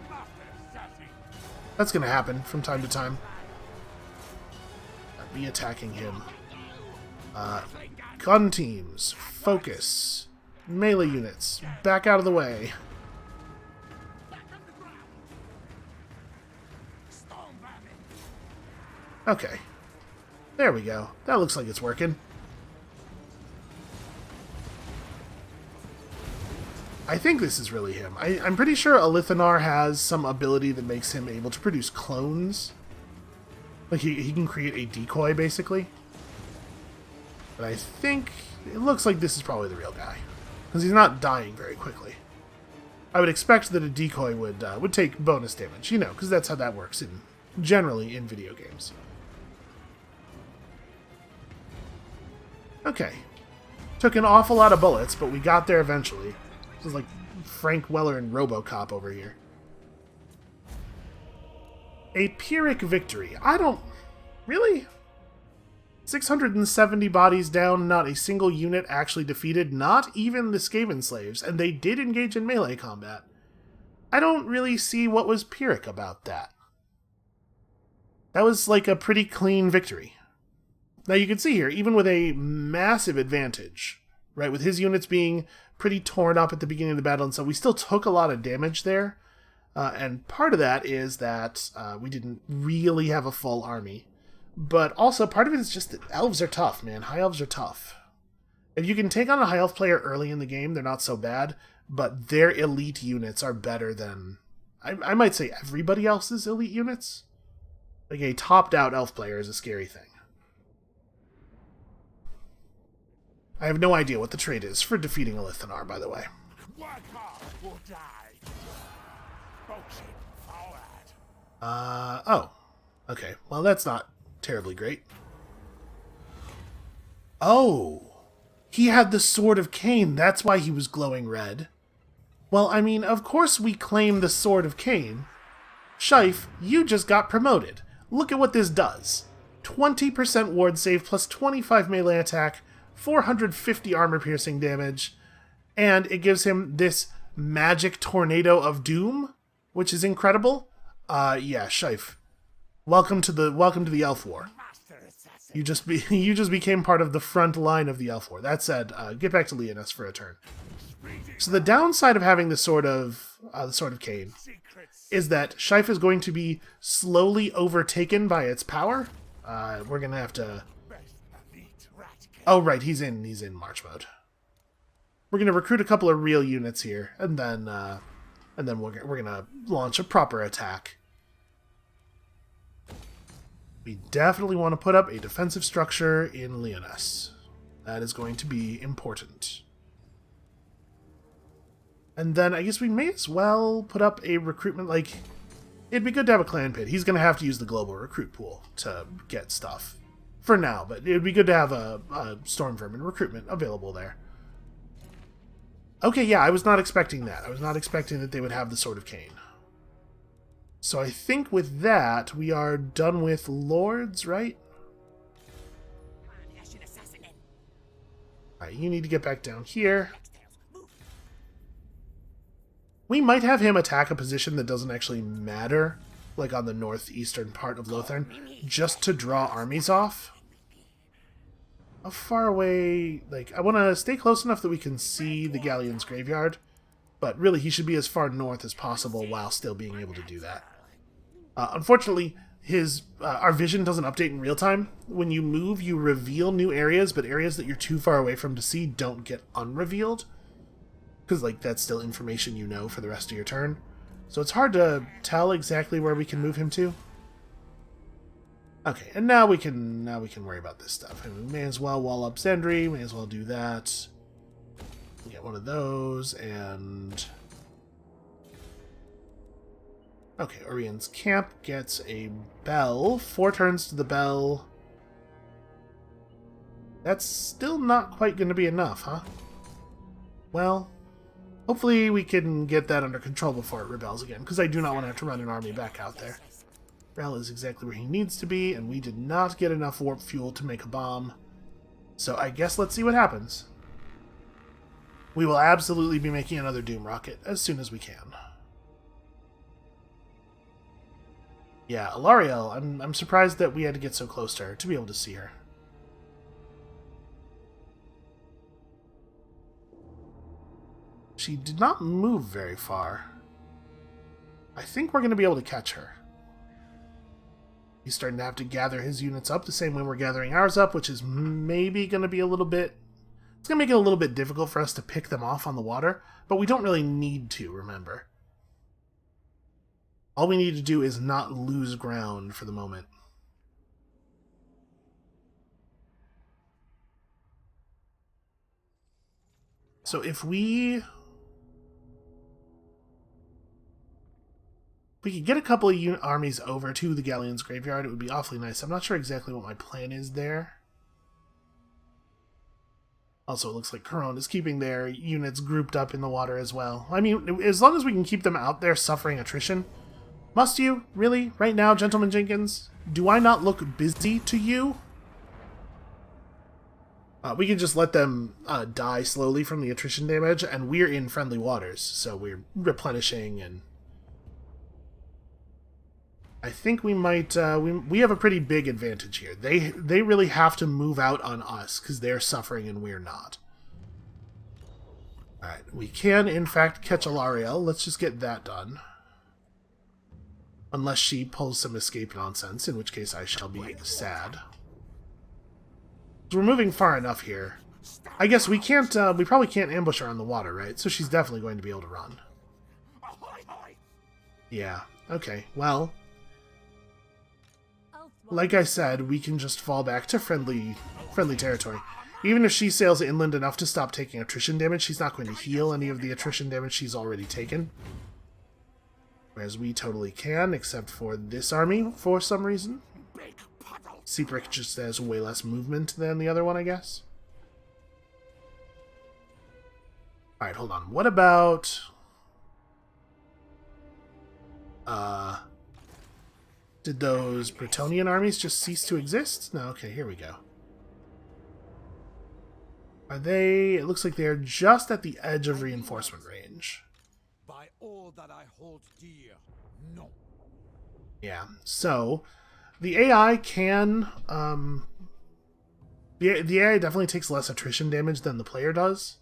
That's going to happen from time to time. Me attacking him. Gun teams, focus. Melee units, back out of the way. Okay. There we go. That looks like it's working. I think this is really him. I'm pretty sure a Lithanar has some ability that makes him able to produce clones. Like, he can create a decoy, basically. But I think it looks like this is probably the real guy. Because he's not dying very quickly. I would expect that a decoy would take bonus damage, you know, because that's how that works generally in video games. Okay. Took an awful lot of bullets, but we got there eventually. This is like Frank Weller and RoboCop over here. A Pyrrhic victory. I don't... Really? 670 bodies down, not a single unit actually defeated, not even the Skaven slaves, and they did engage in melee combat. I don't really see what was Pyrrhic about that. That was like a pretty clean victory. Now you can see here, even with a massive advantage, right, with his units being pretty torn up at the beginning of the battle, and so we still took a lot of damage there, and part of that is that we didn't really have a full army, but also part of it is just that elves are tough, man. High elves are tough. If you can take on a high elf player early in the game, they're not so bad, but their elite units are better than, I might say, everybody else's elite units. Like, a topped-out elf player is a scary thing. I have no idea what the trait is for defeating a Lithanar, by the way. Oh. Okay, well that's not terribly great. Oh! He had the Sword of Cain, that's why he was glowing red. Well, I mean, of course we claim the Sword of Cain. Shife, you just got promoted. Look at what this does. 20% ward save plus 25 melee attack, 450 armor-piercing damage, and it gives him this magic tornado of doom, which is incredible. Yeah, Shife. Welcome to the Elf War. You just became part of the front line of the Elf War. That said, get back to Leonis for a turn. So the downside of having the Sword of Cain is that Scheif is going to be slowly overtaken by its power. We're gonna have to. Oh right, he's in March mode. We're gonna recruit a couple of real units here, and then we're gonna launch a proper attack. We definitely want to put up a defensive structure in Lyonesse. That is going to be important. And then I guess we may as well put up a recruitment, like, it'd be good to have a clan pit. He's going to have to use the global recruit pool to get stuff for now, but it would be good to have a storm vermin recruitment available there. Okay, yeah, I was not expecting that. I was not expecting that they would have the Sword of Cain. So I think with that, we are done with Lords, right? Alright, you need to get back down here. We might have him attack a position that doesn't actually matter, like on the northeastern part of Lothern, just to draw armies off. How far away... Like, I want to stay close enough that we can see the Galleon's graveyard, but really he should be as far north as possible while still being able to do that. Unfortunately, our vision doesn't update in real time. When you move, you reveal new areas, but areas that you're too far away from to see don't get unrevealed. Because, like, that's still information you know for the rest of your turn. So it's hard to tell exactly where we can move him to. Okay, and now we can worry about this stuff. And we may as well wall up Zendri, may as well do that. Get one of those, and... Okay, Orion's camp gets a bell. 4 turns to the bell. That's still not quite going to be enough, huh? Well... Hopefully we can get that under control before it rebels again, because I do not want to have to run an army back out there. Rel is exactly where he needs to be, and we did not get enough warp fuel to make a bomb. So I guess let's see what happens. We will absolutely be making another Doom rocket as soon as we can. Yeah, Alarielle, I'm surprised that we had to get so close to her to be able to see her. She did not move very far. I think we're going to be able to catch her. He's starting to have to gather his units up the same way we're gathering ours up, which is maybe going to be a little bit... It's going to make it a little bit difficult for us to pick them off on the water, but we don't really need to, remember. All we need to do is not lose ground for the moment. So if we could get a couple of armies over to the Galleon's graveyard, it would be awfully nice. I'm not sure exactly what my plan is there. Also, it looks like Couronne is keeping their units grouped up in the water as well. I mean, as long as we can keep them out there suffering attrition. Must you? Really? Right now, Gentleman Jenkins? Do I not look busy to you? We can just let them die slowly from the attrition damage, and we're in friendly waters, so we're replenishing, and I think we might, we have a pretty big advantage here. They really have to move out on us, because they're suffering and we're not. Alright, we can, in fact, catch Alarielle. Let's just get that done. Unless she pulls some escape nonsense, in which case I shall be sad. We're moving far enough here. I guess we can't, we probably can't ambush her on the water, right? So she's definitely going to be able to run. Yeah, okay, well... Like I said, we can just fall back to friendly territory. Even if she sails inland enough to stop taking attrition damage, she's not going to heal any of the attrition damage she's already taken. Whereas we totally can, except for this army, for some reason. Seaprick just has way less movement than the other one, I guess. Alright, hold on. What about... Did those Bretonnian armies just cease to exist? No, okay, here we go. Are they... It looks like they're just at the edge of reinforcement range. By all that I hold dear, no. Yeah, so... The AI can... the AI definitely takes less attrition damage than the player does.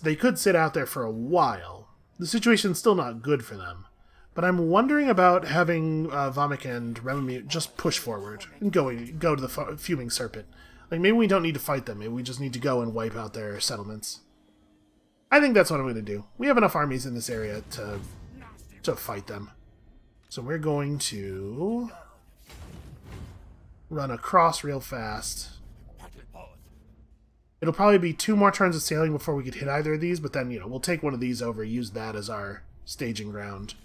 So they could sit out there for a while. The situation's still not good for them. But I'm wondering about having Vomik and Remamute just push forward and go to the Fuming Serpent. Like, maybe we don't need to fight them. Maybe we just need to go and wipe out their settlements. I think that's what I'm going to do. We have enough armies in this area to fight them. So we're going to run across real fast. It'll probably be 2 more turns of sailing before we could hit either of these, but then, we'll take one of these over, use that as our staging ground.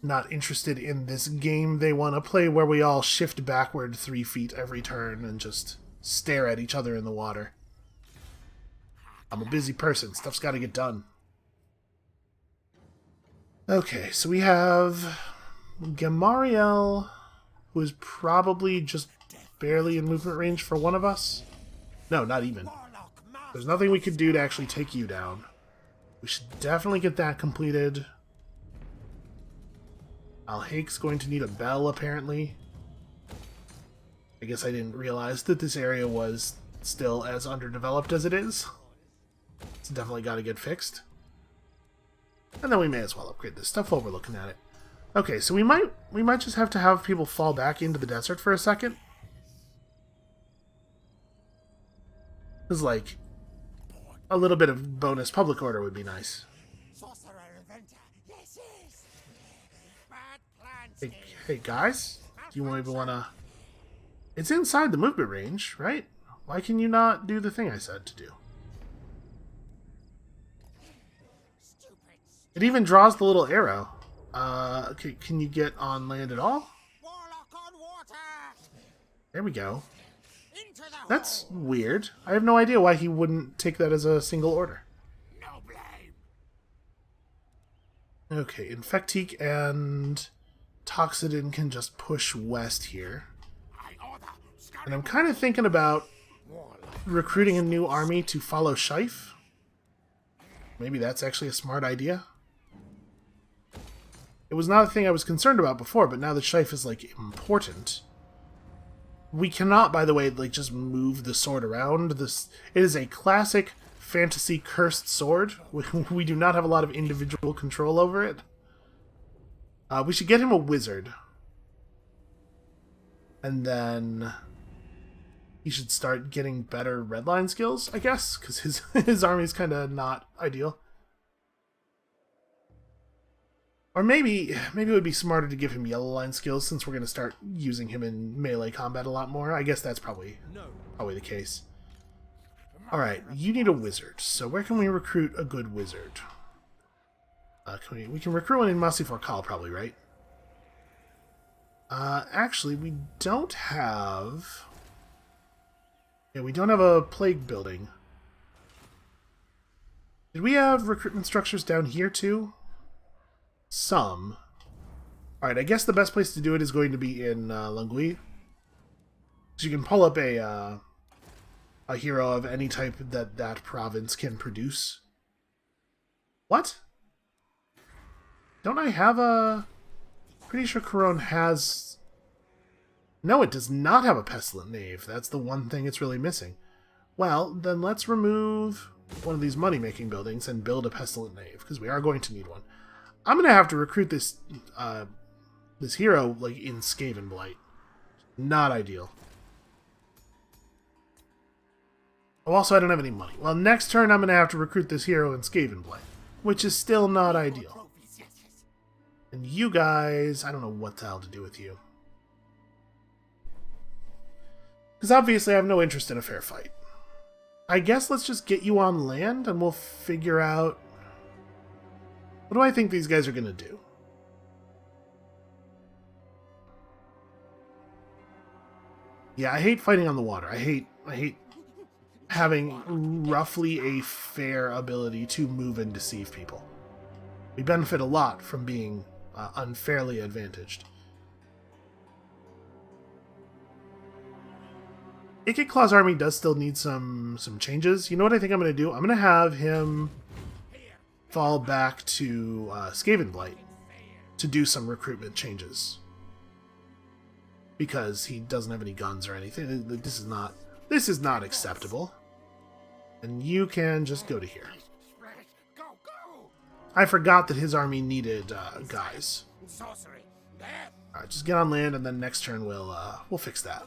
Not interested in this game they want to play where we all shift backward 3 feet every turn and just stare at each other in the water. I'm a busy person. Stuff's got to get done. Okay, so we have Gamariel, who is probably just barely in movement range for one of us. No, not even. There's nothing we could do to actually take you down. We should definitely get that completed. Alhake's going to need a bell, apparently. I guess I didn't realize that this area was still as underdeveloped as it is. It's definitely got to get fixed. And then we may as well upgrade this stuff while we're looking at it. Okay, so we might just have to have people fall back into the desert for a second. Because, like, a little bit of bonus public order would be nice. Hey guys, do you even want to... It's inside the movement range, right? Why can you not do the thing I said to do? It even draws the little arrow. Okay, can you get on land at all? There we go. That's weird. I have no idea why he wouldn't take that as a single order. Okay, Infectique and Toxidin can just push west here. And I'm kind of thinking about recruiting a new army to follow Scheif. Maybe that's actually a smart idea. It was not a thing I was concerned about before, but now that Scheif is, like, important. We cannot, by the way, like, just move the sword around. It is a classic fantasy cursed sword. We do not have a lot of individual control over it. We should get him a wizard. And then he should start getting better redline skills, I guess, because his army's kind of not ideal. Or maybe it would be smarter to give him yellow line skills since we're going to start using him in melee combat a lot more. I guess that's probably the case. Alright, you need a wizard. So where can we recruit a good wizard? We can recruit one in Masiforkal, probably, right? Actually, we don't have... Yeah, we don't have a plague building. Did we have recruitment structures down here, too? Some. Alright, I guess the best place to do it is going to be in Lungui. So you can pull up a hero of any type that province can produce. What? Don't I have a... Pretty sure Couronne has... No, it does not have a Pestilent Knave. That's the one thing it's really missing. Well, then let's remove one of these money-making buildings and build a Pestilent Knave, because we are going to need one. I'm going to have to recruit this this hero like in Skaven Blight. Not ideal. Oh, also, I don't have any money. Well, next turn I'm going to have to recruit this hero in Skaven Blight, which is still not ideal. And you guys, I don't know what the hell to do with you. Because obviously I have no interest in a fair fight. I guess let's just get you on land and we'll figure out... What do I think these guys are going to do? Yeah, I hate fighting on the water. I hate having roughly a fair ability to move and deceive people. We benefit a lot from being unfairly advantaged. Ikit army does still need some changes. You know what I think I'm going to do? I'm going to have him fall back to Skaven Blight to do some recruitment changes. Because he doesn't have any guns or anything. This is not acceptable. And you can just go to here. Go, go! I forgot that his army needed guys. Sorcery, death. Alright, just get on land, and then next turn we'll fix that.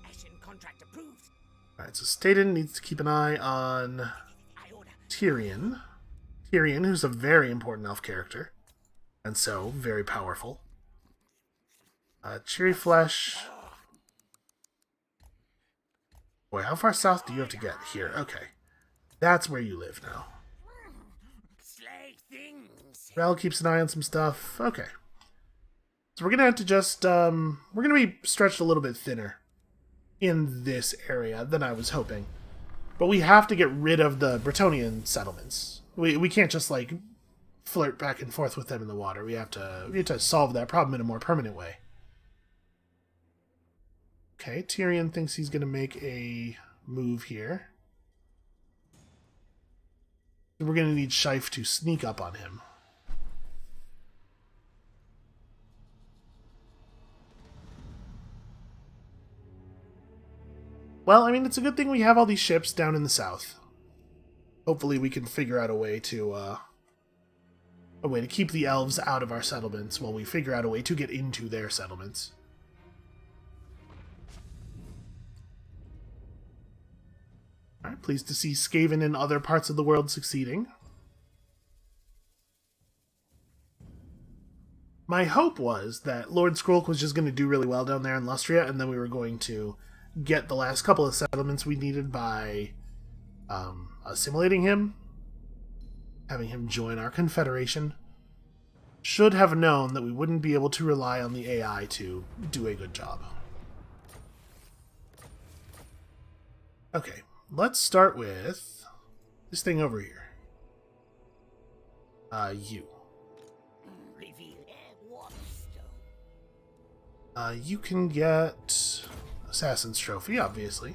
Ashen contract approved. Alright, so Staden needs to keep an eye on I order. Tyrion. Tyrion, who's a very important elf character, and so very powerful. Cheery Flesh. Boy, how far south do you have to get? Here, okay. That's where you live now. Slay things. Rel keeps an eye on some stuff. Okay. So we're gonna have to just, we're gonna be stretched a little bit thinner in this area than I was hoping. But we have to get rid of the Bretonnian settlements. We can't just, like, flirt back and forth with them in the water. We have to solve that problem in a more permanent way. Okay, Tyrion thinks he's gonna make a move here. We're gonna need Shife to sneak up on him. Well, I mean, it's a good thing we have all these ships down in the south. Hopefully we can figure out a way to keep the elves out of our settlements while we figure out a way to get into their settlements. Alright, pleased to see Skaven in other parts of the world succeeding. My hope was that Lord Skrulk was just going to do really well down there in Lustria, and then we were going to get the last couple of settlements we needed by assimilating him, having him join our confederation. Should have known that we wouldn't be able to rely on the AI to do a good job. Okay, let's start with this thing over here. You. You can get Assassin's Trophy, obviously.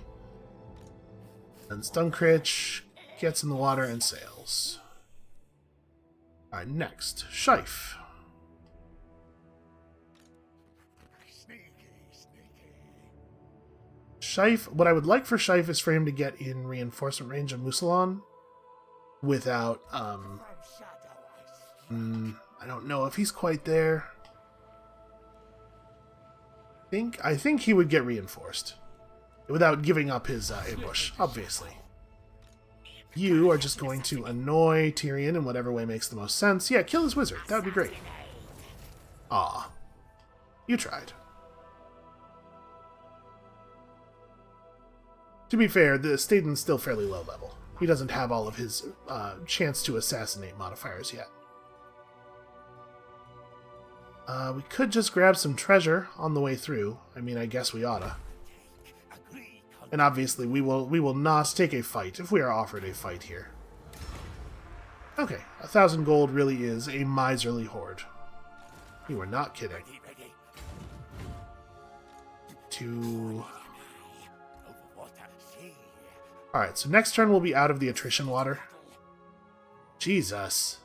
And Stunkritch gets in the water and sails. Alright, next, Shife. Shife, what I would like for Shife is for him to get in reinforcement range of Musalon without, I don't know if he's quite there. I think he would get reinforced without giving up his ambush, obviously. You are just going to annoy Tyrion in whatever way makes the most sense. Yeah, kill his wizard. That would be great. Aw. You tried. To be fair, the Staden's still fairly low level. He doesn't have all of his chance to assassinate modifiers yet. We could just grab some treasure on the way through. I mean, I guess we oughta. And obviously, we will not take a fight if we are offered a fight here. Okay, 1,000 gold really is a miserly hoard. You are not kidding. Alright, so next turn we'll be out of the attrition water. Jesus.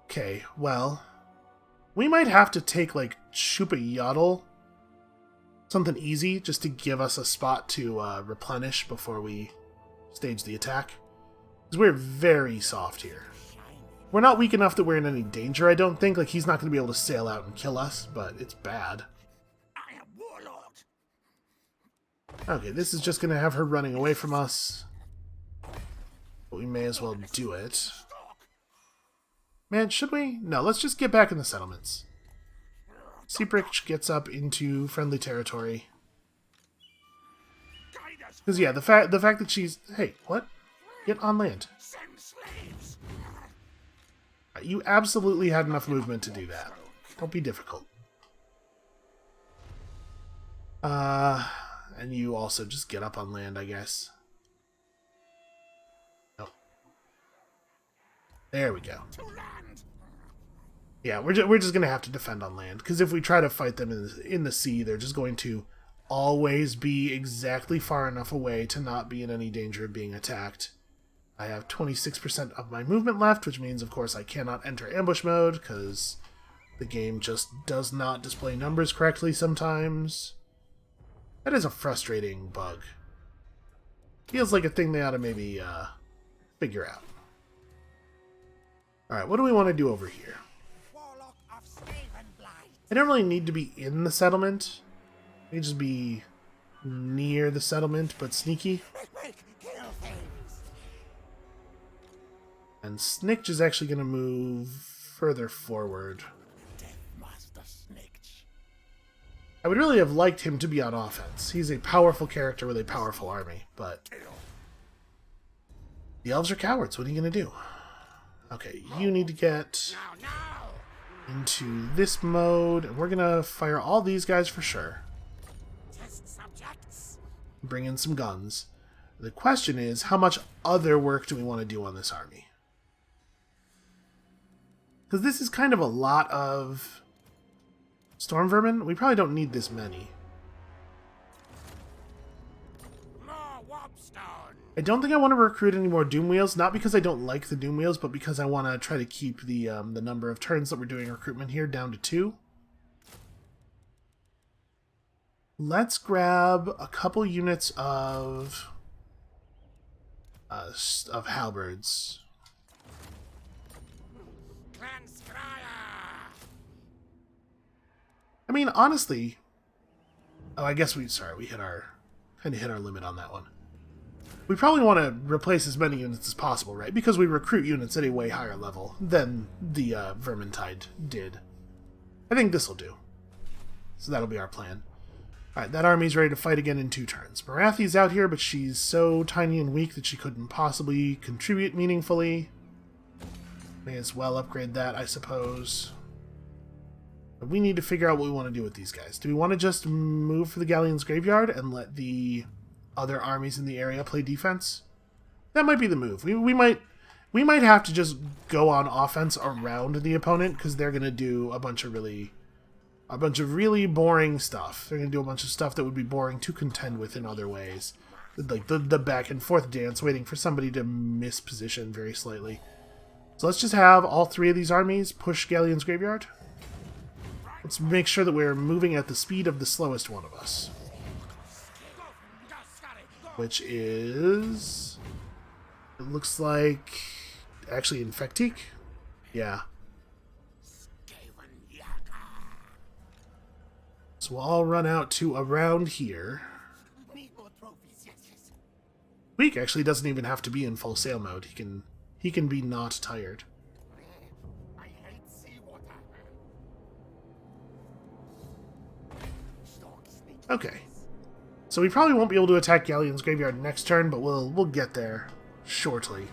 Okay, well, we might have to take, like, Chupa Yaddle. Something easy, just to give us a spot to replenish before we stage the attack. Because we're very soft here. We're not weak enough that we're in any danger, I don't think. Like, he's not going to be able to sail out and kill us, but it's bad. Okay, this is just going to have her running away from us. But we may as well do it. Man, should we? No, let's just get back in the settlements. Seabrich gets up into friendly territory. Because, yeah, the fact that she's... Hey, what? Get on land. You absolutely had enough movement to do that. Don't be difficult. And you also just get up on land, I guess. Nope. There we go. Yeah, we're just gonna have to defend on land, because if we try to fight them in the sea, they're just going to always be exactly far enough away to not be in any danger of being attacked. I have 26% of my movement left, which means, of course, I cannot enter ambush mode, because the game just does not display numbers correctly sometimes. That is a frustrating bug. Feels like a thing they ought to maybe figure out. Alright, what do we want to do over here? I don't really need to be in the settlement. I can just be near the settlement, but sneaky. And Snitch is actually going to move further forward. I would really have liked him to be on offense. He's a powerful character with a powerful army, but the elves are cowards. What are you going to do? Okay, you need to get into this mode, and we're going to fire all these guys for sure. Bring in some guns. The question is, how much other work do we want to do on this army? Because this is kind of a lot of storm vermin. We probably don't need this many. I don't think I want to recruit any more Doom Wheels, not because I don't like the Doom Wheels, but because I want to try to keep the number of turns that we're doing recruitment here down to 2. Let's grab a couple units of halberds. I mean, honestly, I guess we hit our limit on that one. We probably want to replace as many units as possible, right? Because we recruit units at a way higher level than the Vermintide did. I think this will do. So that'll be our plan. Alright, that army's ready to fight again in 2 turns. Marathi's out here, but she's so tiny and weak that she couldn't possibly contribute meaningfully. May as well upgrade that, I suppose. But we need to figure out what we want to do with these guys. Do we want to just move for the Galleon's Graveyard and let the other armies in the area play defense? That might be the move. We might have to just go on offense around the opponent, because they're going to do a bunch of really boring stuff. They're going to do a bunch of stuff that would be boring to contend with in other ways. Like the back and forth dance, waiting for somebody to misposition very slightly. So let's just have all 3 of these armies push Galleon's Graveyard. Let's make sure that we're moving at the speed of the slowest one of us. Which is... it looks like... actually Infectique? Yeah. So we'll all run out to around here. Weak actually doesn't even have to be in full sail mode. He can be not tired. Okay. So we probably won't be able to attack Galleon's Graveyard next turn, but we'll get there shortly.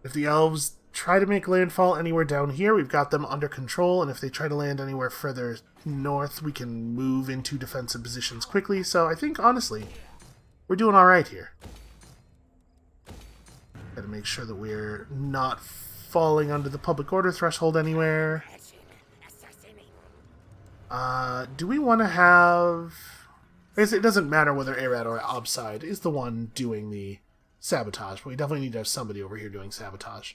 If the elves try to make landfall anywhere down here, we've got them under control, and if they try to land anywhere further north, we can move into defensive positions quickly. So I think, honestly, we're doing alright here. Gotta make sure that we're not falling under the public order threshold anywhere. Do we want to have... I guess it doesn't matter whether Arad or Obside is the one doing the sabotage, but we definitely need to have somebody over here doing sabotage.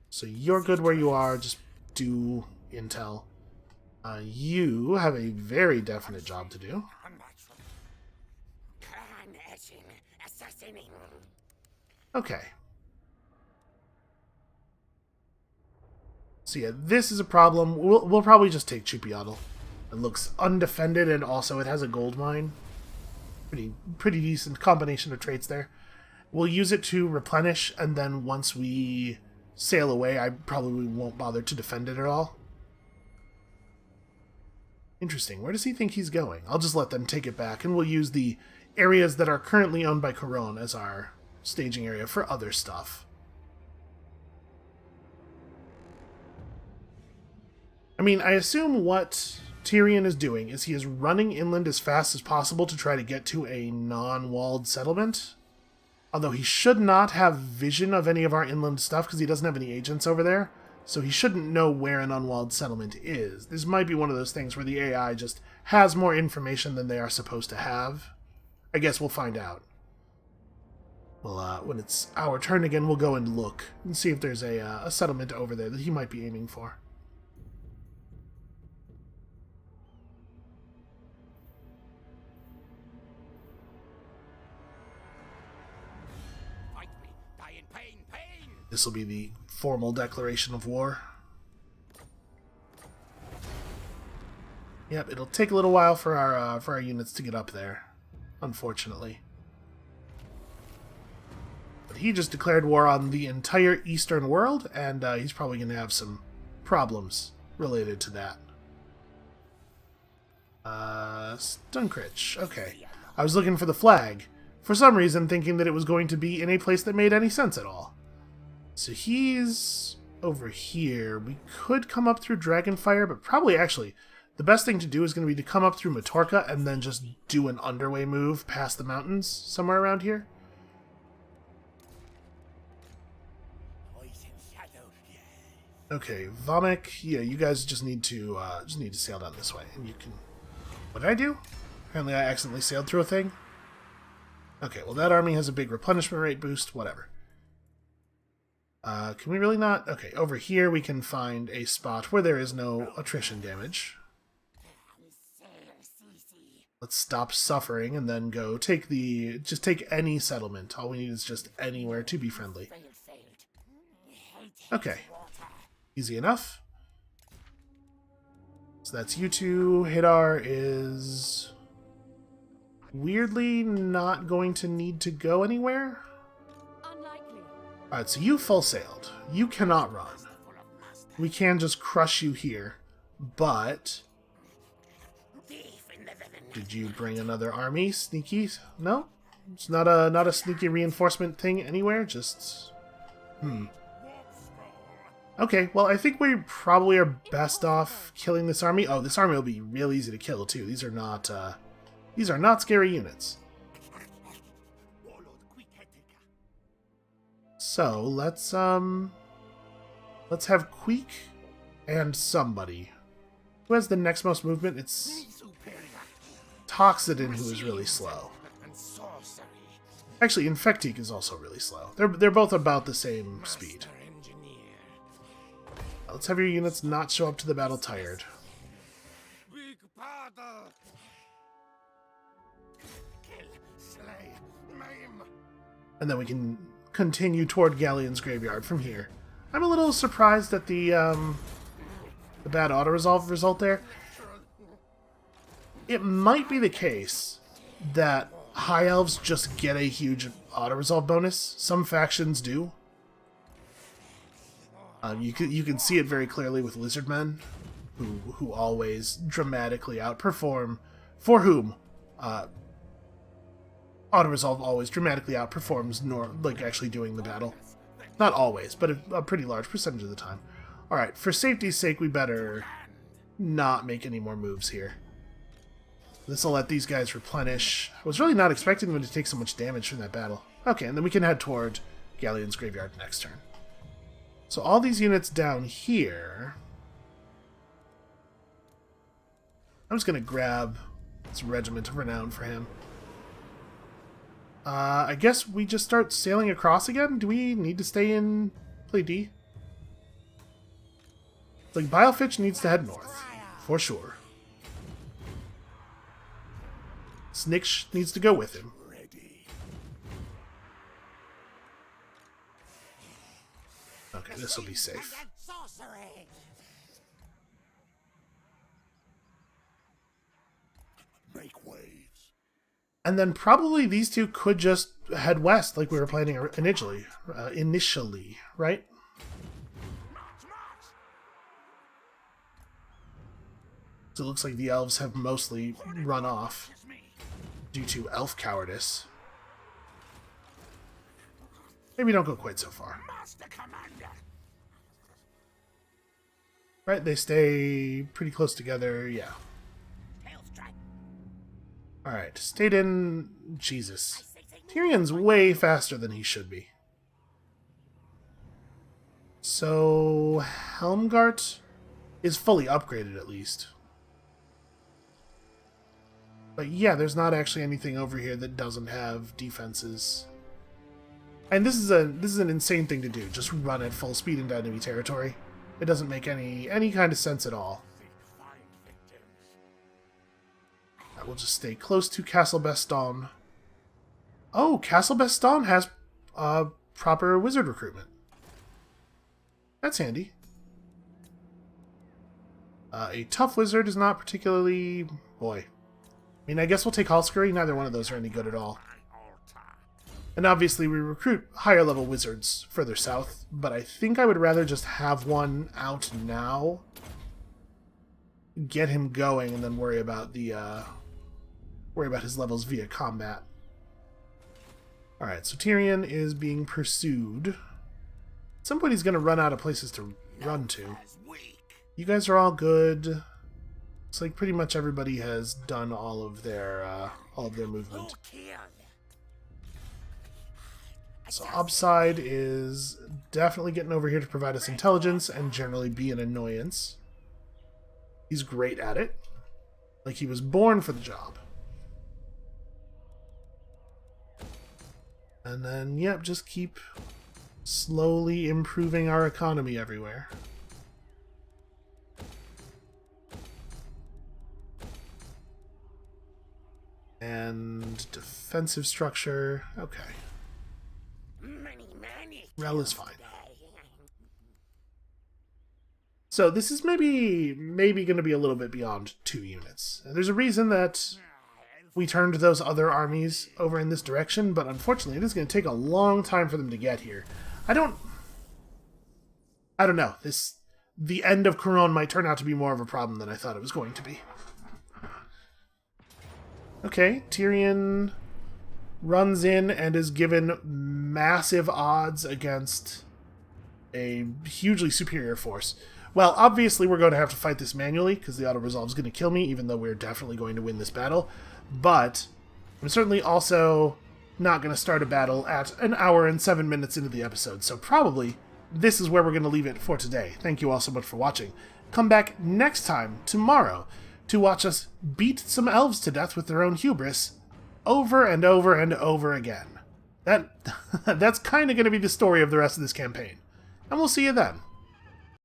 So you're good where you are, just do intel. You have a very definite job to do. Okay. So yeah, this is a problem. We'll probably just take Chupiatl. It looks undefended, and also it has a gold mine. Pretty decent combination of traits there. We'll use it to replenish, and then once we sail away, I probably won't bother to defend it at all. Interesting. Where does he think he's going? I'll just let them take it back, and we'll use the areas that are currently owned by Couronne as our staging area for other stuff. I mean, I assume what Tyrion is doing is he is running inland as fast as possible to try to get to a non-walled settlement. Although he should not have vision of any of our inland stuff because he doesn't have any agents over there. So he shouldn't know where an unwalled settlement is. This might be one of those things where the AI just has more information than they are supposed to have. I guess we'll find out. Well, when it's our turn again, we'll go and look and see if there's a settlement over there that he might be aiming for. This will be the formal declaration of war. Yep, it'll take a little while for our units to get up there, unfortunately. But he just declared war on the entire Eastern world, and he's probably going to have some problems related to that. Stunkridge. Okay. I was looking for the flag, for some reason thinking that it was going to be in a place that made any sense at all. So he's over here. We could come up through Dragonfire, but probably actually the best thing to do is going to be to come up through Matorka and then just do an underway move past the mountains somewhere around here. Okay, Vomik, yeah, you guys just need to sail down this way, and you can. What did I do? Apparently, I accidentally sailed through a thing. Okay, well that army has a big replenishment rate boost. Whatever. Can we really not? Okay, over here we can find a spot where there is no attrition damage. Let's stop suffering and then go take just take any settlement. All we need is just anywhere to be friendly. Okay. Easy enough. So that's you two. Hidar is weirdly not going to need to go anywhere. Alright, so you full sailed. You cannot run. We can just crush you here. But did you bring another army? Sneaky? No? It's not a sneaky reinforcement thing anywhere? Just Okay, well I think we probably are best off killing this army. Oh, this army will be real easy to kill too. These are not scary units. So let's have Queek and somebody. Who has the next most movement? It's Toxidin, who is really slow. Actually, Infectique is also really slow. They're both about the same speed. Let's have your units not show up to the battle tired. And then we can continue toward Galleon's Graveyard from here. I'm a little surprised at the bad auto-resolve result there. It might be the case that High Elves just get a huge auto-resolve bonus. Some factions do. You can see it very clearly with Lizardmen, who always dramatically outperform, for whom auto-resolve always dramatically outperforms actually doing the battle. Not always, but a pretty large percentage of the time. Alright, for safety's sake, we better not make any more moves here. This will let these guys replenish. I was really not expecting them to take so much damage from that battle. Okay, and then we can head toward Galleon's Graveyard next turn. So all these units down here... I'm just going to grab this Regiment of Renown for him. I guess we just start sailing across again? Do we need to stay in play D? Like, Bilefitch needs to head north, for sure. Sniksh needs to go with him. Okay, this will be safe. And then probably these two could just head west like we were planning initially, right? So it looks like the elves have mostly run off due to elf cowardice. Maybe don't go quite so far. Right, they stay pretty close together, yeah. Alright, stayed in... Jesus. Tyrion's way faster than he should be. So... Helmgart is fully upgraded, at least. But yeah, there's not actually anything over here that doesn't have defenses. And this is an insane thing to do. Just run at full speed into enemy territory. It doesn't make any kind of sense at all. We'll just stay close to Castle Baston. Oh, Castle Baston has proper wizard recruitment. That's handy. A tough wizard is not particularly... Boy. I mean, I guess we'll take Hall Scurry. Neither one of those are any good at all. And obviously we recruit higher level wizards further south, but I think I would rather just have one out now, get him going, and then worry about his levels via combat. Alright, so Tyrion is being pursued. At some point he's going to run out of places to run to. You guys are all good. It's like pretty much everybody has done all of their movement. So Upside is definitely getting over here to provide us intelligence and generally be an annoyance. He's great at it. Like he was born for the job. And then, yep, just keep slowly improving our economy everywhere. And defensive structure, okay. Rel is fine. So this is maybe going to be a little bit beyond 2 units. There's a reason that we turned those other armies over in this direction, but unfortunately it is going to take a long time for them to get here. I don't know. The end of Couronne might turn out to be more of a problem than I thought it was going to be. Okay, Tyrion runs in and is given massive odds against a hugely superior force. Well, obviously we're going to have to fight this manually, because the auto-resolve is going to kill me, even though we're definitely going to win this battle. But I'm certainly also not going to start a battle at 1 hour and 7 minutes into the episode, so probably this is where we're going to leave it for today. Thank you all so much for watching. Come back next time, tomorrow, to watch us beat some elves to death with their own hubris over and over and over again. That's kind of going to be the story of the rest of this campaign. And we'll see you then.